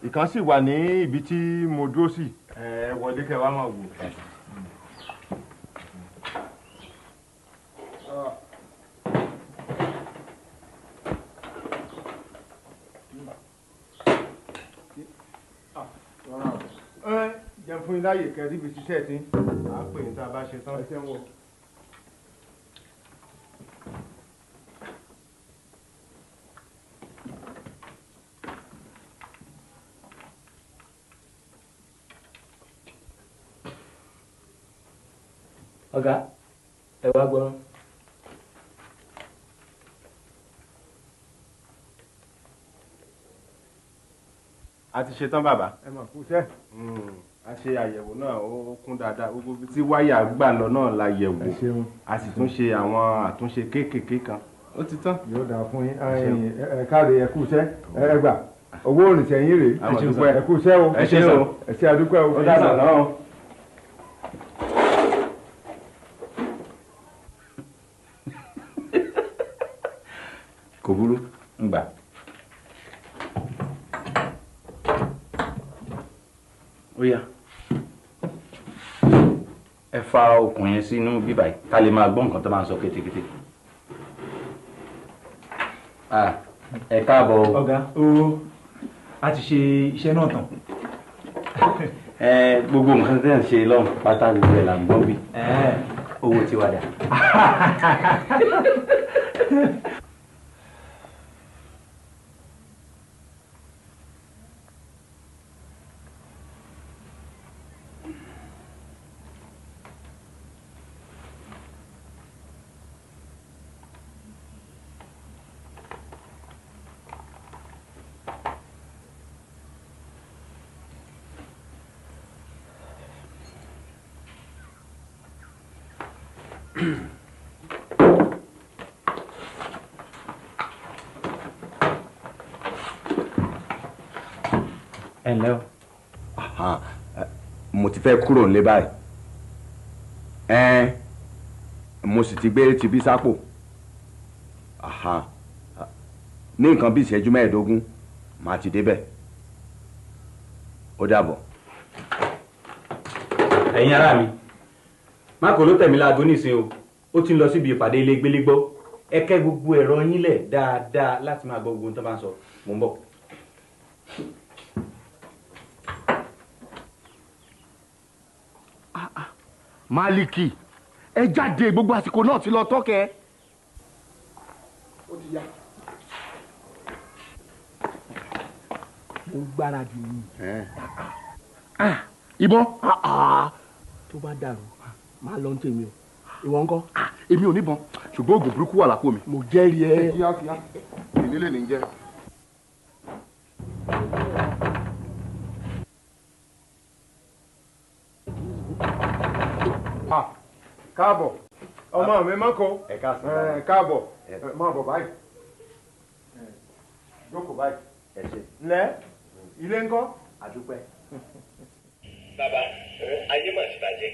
ìkan sì wà ní ibi tí mo dúró sí. ẹ wọlé kẹ́ wá máa wò. jẹun fún yín láàyè kẹrí ibi ṣiṣẹ́ tí à ń pè ní tá a bá ṣe tán. ẹ ṣe ń wọ. ọ̀gá ẹ wá gbọ́n. a ti ṣetán bàbá. ẹ mà kú iṣẹ́. a ṣe àyẹ̀wò náà ó kún dáadáa gbogbo ibi tí wáyà gbà lọ náà la yẹ̀wò a sì tún ṣe àwọn àtúnṣe kéékèèké kan ó ti tán. yóò dáa fún yín ẹ káre ẹ kú iṣẹ́ ẹ gbà owó òrìṣẹ́ yín rèé ẹ kú iṣẹ́ o ẹ ṣe àdúpẹ́ o. ó dáadáa náà. kò burú ń gbà. ó yá ẹ fa okùn yẹn sínú bíbá yìí ká lè máa gbọ́ nǹkan tó máa ń sọ kétékété. ẹ káàbọ̀ o. ọ̀gá a ti ṣe iṣẹ́ náà tán. gbogbo nǹkan tẹ́ ń ṣe lọ́hùn pátá gbogbo ẹ̀ là ń gbọ́ bí owó ti wà dà. ẹ ǹlẹ́ o. mo ti fẹ́ kúrò nílé báyìí mo sì ti gbé tibí sápò ní nǹkan bí ìṣẹ́jú 15 màá ti débẹ̀ ó dàbọ̀. ẹ̀yin ará mi mákò ló tẹ̀mí láago nísìnyí o ó ti ń lọ síbi ìpàdé ilé gbélégbọ́ ẹ kẹ́ gbogbo ẹ̀rọ yín lẹ̀ dáadáa láti máa gbọ́ gbogbo ohun tó bá ń sọ mò ń bọ̀. Málíkì ẹ jáde gbogbo àsìkò náà ti lọ tọ́kẹ́. ó ti yá. mo ń gbáradì ni. ìbọn. tó bá dàrú máa lọ ń tèmi o ìwọ ńkọ́. èmi ò níbọn ṣùgbọ́n oògùn burúkú wà lápò mi. mo jẹ́rìí ẹ. kíákíá ìnílẹ̀ ní jẹ́. káàbọ̀ ọmọ mi mọ́kọ káàbọ̀ máa bọ̀ báyìí jókòó báyìí lẹ́ ilé ńkọ́. àdúpẹ́. bàbá ayé mà ti bàjẹ́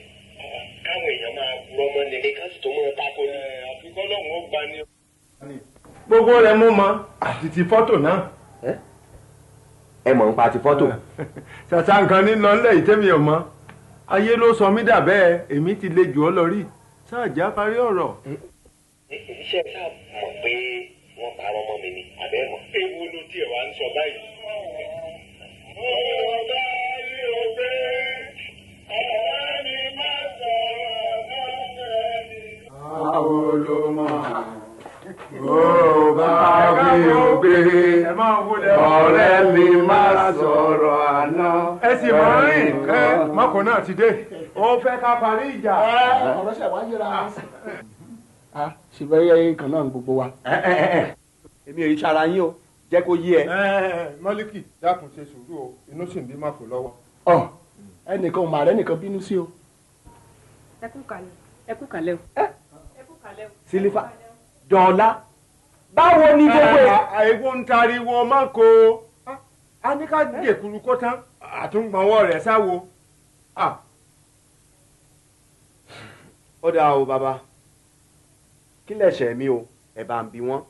káwọn èèyàn máa purọ́ mọ́ ni ká sì tó mọ́ tako ní. àfikọ́ lọ́hùn ó gba ni. gbogbo rẹ̀ mú mọ́ àti ti fọ́tò náà. ẹ mọ̀ nípa ti fọ́tò. ṣàṣà nǹkan ní lọ́lẹ̀ ìtẹ́mi ọ̀mọ́ ayé ló sọ mí dà bẹ́ẹ̀ èmi ti le jù ọ́ lọ rí ṣáàjà parí ọ̀rọ̀. iṣẹ́ sáà mọ̀ pé wọ́n parọ́ mọ́ mi ni àbẹ́ mọ̀. ewu ló tiẹ̀ wá ń sọ báyìí. ọ̀gá yìí ò gbé ọ̀rẹ́ mi má sọ̀rọ̀ lọ́sẹ̀ mi. báwo ló mọ̀ ó bá mi ò gbé ọ̀rẹ́ mi má sọ̀rọ̀ àná. ẹ sì mọ̀ rìn mọ́kò náà ti dé ó fẹ́ ká parí ìjà. ọ̀rọ̀ ṣẹ̀ wá yẹra ṣùgbọ́n ẹyẹ kan náà gbogbo wa. èmi ò rí sára yín o jẹ́ kó yé ẹ. mọ́líkì dákun ṣe sùúrù o inú sì ń bí mọ́kò lọ́wọ́. ẹnìkan ò mà rẹ́ nìkan bínú sí o. ẹ kú kàlẹ̀ ẹ kú kàlẹ̀ o. sílífà dọ̀ọ́lá báwo ni gbogbo ẹ̀. àìwọ ń tariwo mọ́kò a ní ká dèkùrú kó tán àtúngbọ̀nwọ́ rẹ̀ sáwo. ó dáa o bàbá kí lẹ̀ṣẹ̀ mi o ẹ bá ń bi wọ́n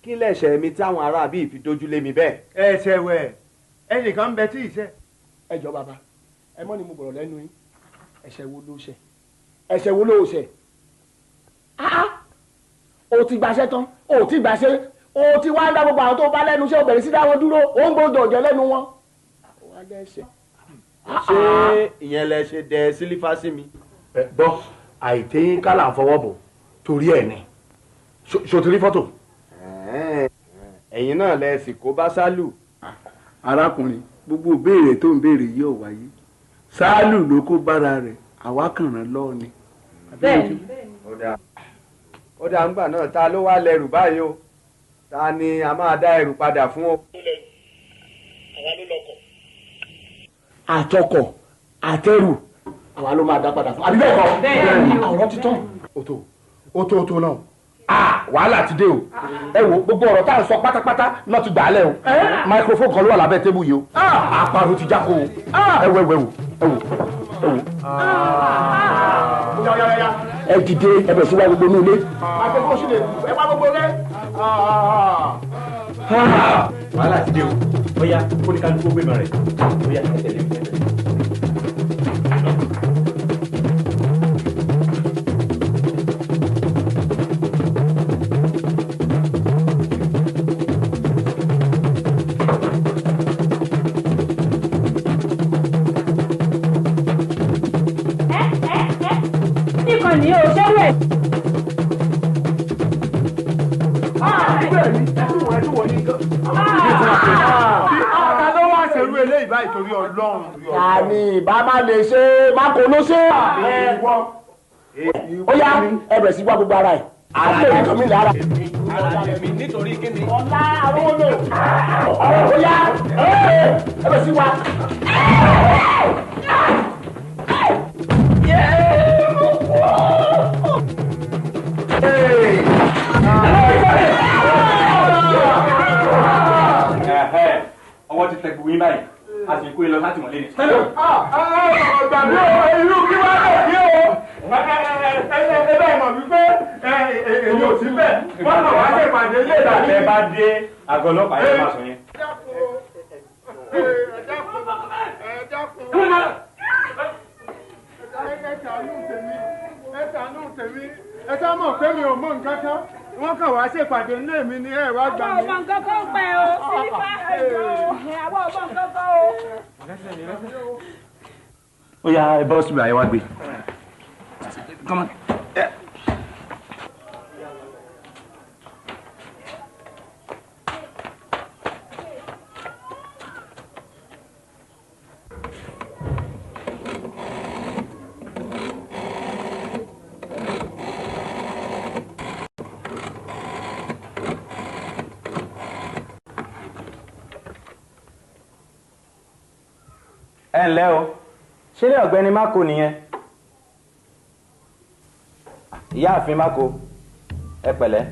kí lẹ̀ṣẹ̀ mi táwọn ará bíi fi dojú lé mi bẹ́ẹ̀. ẹsẹ̀ wẹ̀ ẹnìkan ń bẹ tí ì ṣẹ̀. ẹ jọ bàbá ẹ mọ́ ni mo bọ̀rọ̀ lẹ́nu yín ẹ̀ṣẹ̀ wo ló ṣẹ̀ ẹ̀ṣẹ̀ wo ló ṣẹ̀. o ti gbaṣẹ́ tán o ti gbaṣẹ́ o ti wá ń dá gbogbo àwọn tó bá lẹ́nu iṣẹ́ o bẹ̀rẹ̀ sí dá wọn dúró o ń gbọ́dọ̀ jẹ́ lẹ́nu wọn. ṣé ìyẹn lẹ ṣe dẹ sílífà sí mi. gbọ́ àìtẹ́yìn kálà ń fọwọ́ bò torí ẹ̀ ni ṣòtúrí fọ́tò. ẹ̀yin náà lẹ sì kó bá sálù. arákùnrin gbogbo ìbéèrè tó ń béèrè yìí ò wáyé sálù ló kó bára rẹ̀ àwa kàn rán lọ́ọ̀ ni. bẹ́ẹ̀ni. ó dà ńgbà náà ta ló wá lẹ́rù báyìí o ta ni a máa dá ẹrù padà fún o. àwa ló lọkọ̀. àtọkọ̀ àtẹrù àwa ló máa dá padà fún. àbí bẹ́ẹ̀ kọ́ bẹ́ẹ̀ni ọ̀rọ̀ ti tán. ó tó náà wàhálà ti dé o ẹ wo gbogbo ọ̀rọ̀ tá à ń sọ pátápátá náà ti gbà á lẹ̀ o microphone kan ló wà lábẹ́ tébù yìí o àparò ti jáko o ẹ wò. ẹ dìde ẹ bẹ̀ sí wá gbogbo inú ilé. microphone sì lè ẹ wá gbogbo ilé. wàhálà ti dé o bóyá kó ní kálukú gbé mọ rẹ bóyá ẹ tẹ̀lé mi. ní o ṣẹ́wẹ̀. ọ̀tá ló wá ṣerú eléyìí báyìí torí Ọlọ́run. àní ìbá má lè ṣe má kó ló ṣe. ó yá ẹ bẹ̀rẹ̀ sí wá gbogbo ara ẹ̀. àlọ́ ìkàn mi lára. nítorí kí ni. ọ̀la àrùn lò. ó yá ẹ bẹ̀rẹ̀ sí wá. ọwọ́ ti tẹ gbogbo yín báyìí a sì kó e lọ láti mọ̀lé ni. ọ̀gbà mi ò ìlú kí wá lè ní o ẹ bẹ́ẹ̀ mọ̀ wípé èyí ò sí bẹ́ẹ̀ wọ́n lọ wá sí ìpàdé ilé ìdájọ́. ẹ bá dé àgọ́ ọlọ́pàá yẹn máa sọ yẹn. ẹ sá mọ̀ pé mi ò mọ̀ nǹkan kan wọ́n kàn wá ṣèpàdé nílé mi ní ẹ̀ wá gbà mí. àwọn ọmọ nǹkan kan pẹ́ o sílífà ẹ̀jọ̀ àwọn ọmọ nǹkan kan o. ó yá ẹ bọ́ síbi àyẹ̀wò àgbè. ẹ ǹlẹ́ o ṣé ilé ọ̀gbẹ́ni Mákò nìyẹn ìyáàfin Máko ẹ pẹ̀lẹ́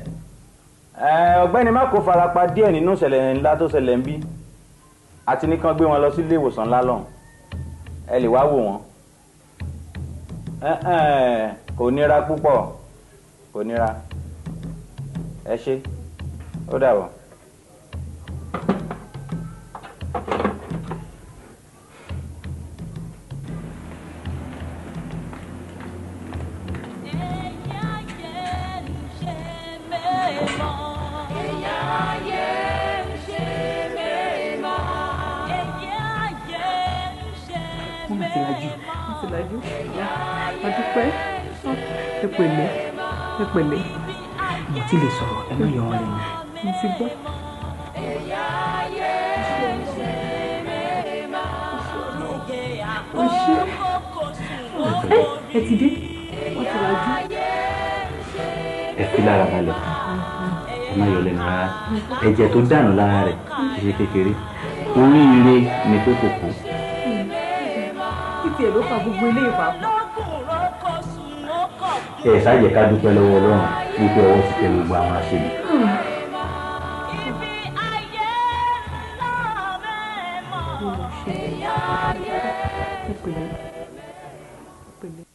ọ̀gbẹ́ni Máko farapa díẹ̀ nínú ìṣẹ̀lẹ̀ ńlá tó ṣẹlẹ̀ ń bí àti nìkan gbé wọn lọ sí ilé ìwòsàn ńlá lọ́hùn ẹ lè wá wò wọ́n kò nira púpọ̀ kò nira ẹ ṣé ó dàbọ̀. adúpẹ́ ẹ pẹ̀lẹ́ ẹ pẹ̀lẹ́. mo ti lè sọ̀rọ̀ ẹ má yọ wọn lẹ́nu. mo ti gbọ́. o ṣe ẹ ti dé wọ́n ti lajú. ẹ fi lára balẹ̀ ẹ má yọ lẹ́nu rárá ẹ̀jẹ̀ tó dànù lára rẹ̀ kì í ṣe kékeré oríire ni pé kò kú. títí ẹ̀ ló fa gbogbo ilé ìpapọ̀. ẹ ṣáàjẹ́ ká dúpẹ́ lọ́wọ́ Ọlọ́run wípé ọwọ́ ti tẹ gbogbo àwọn aṣèlú. ẹ pẹ̀lẹ́ ẹ pẹ̀lẹ́.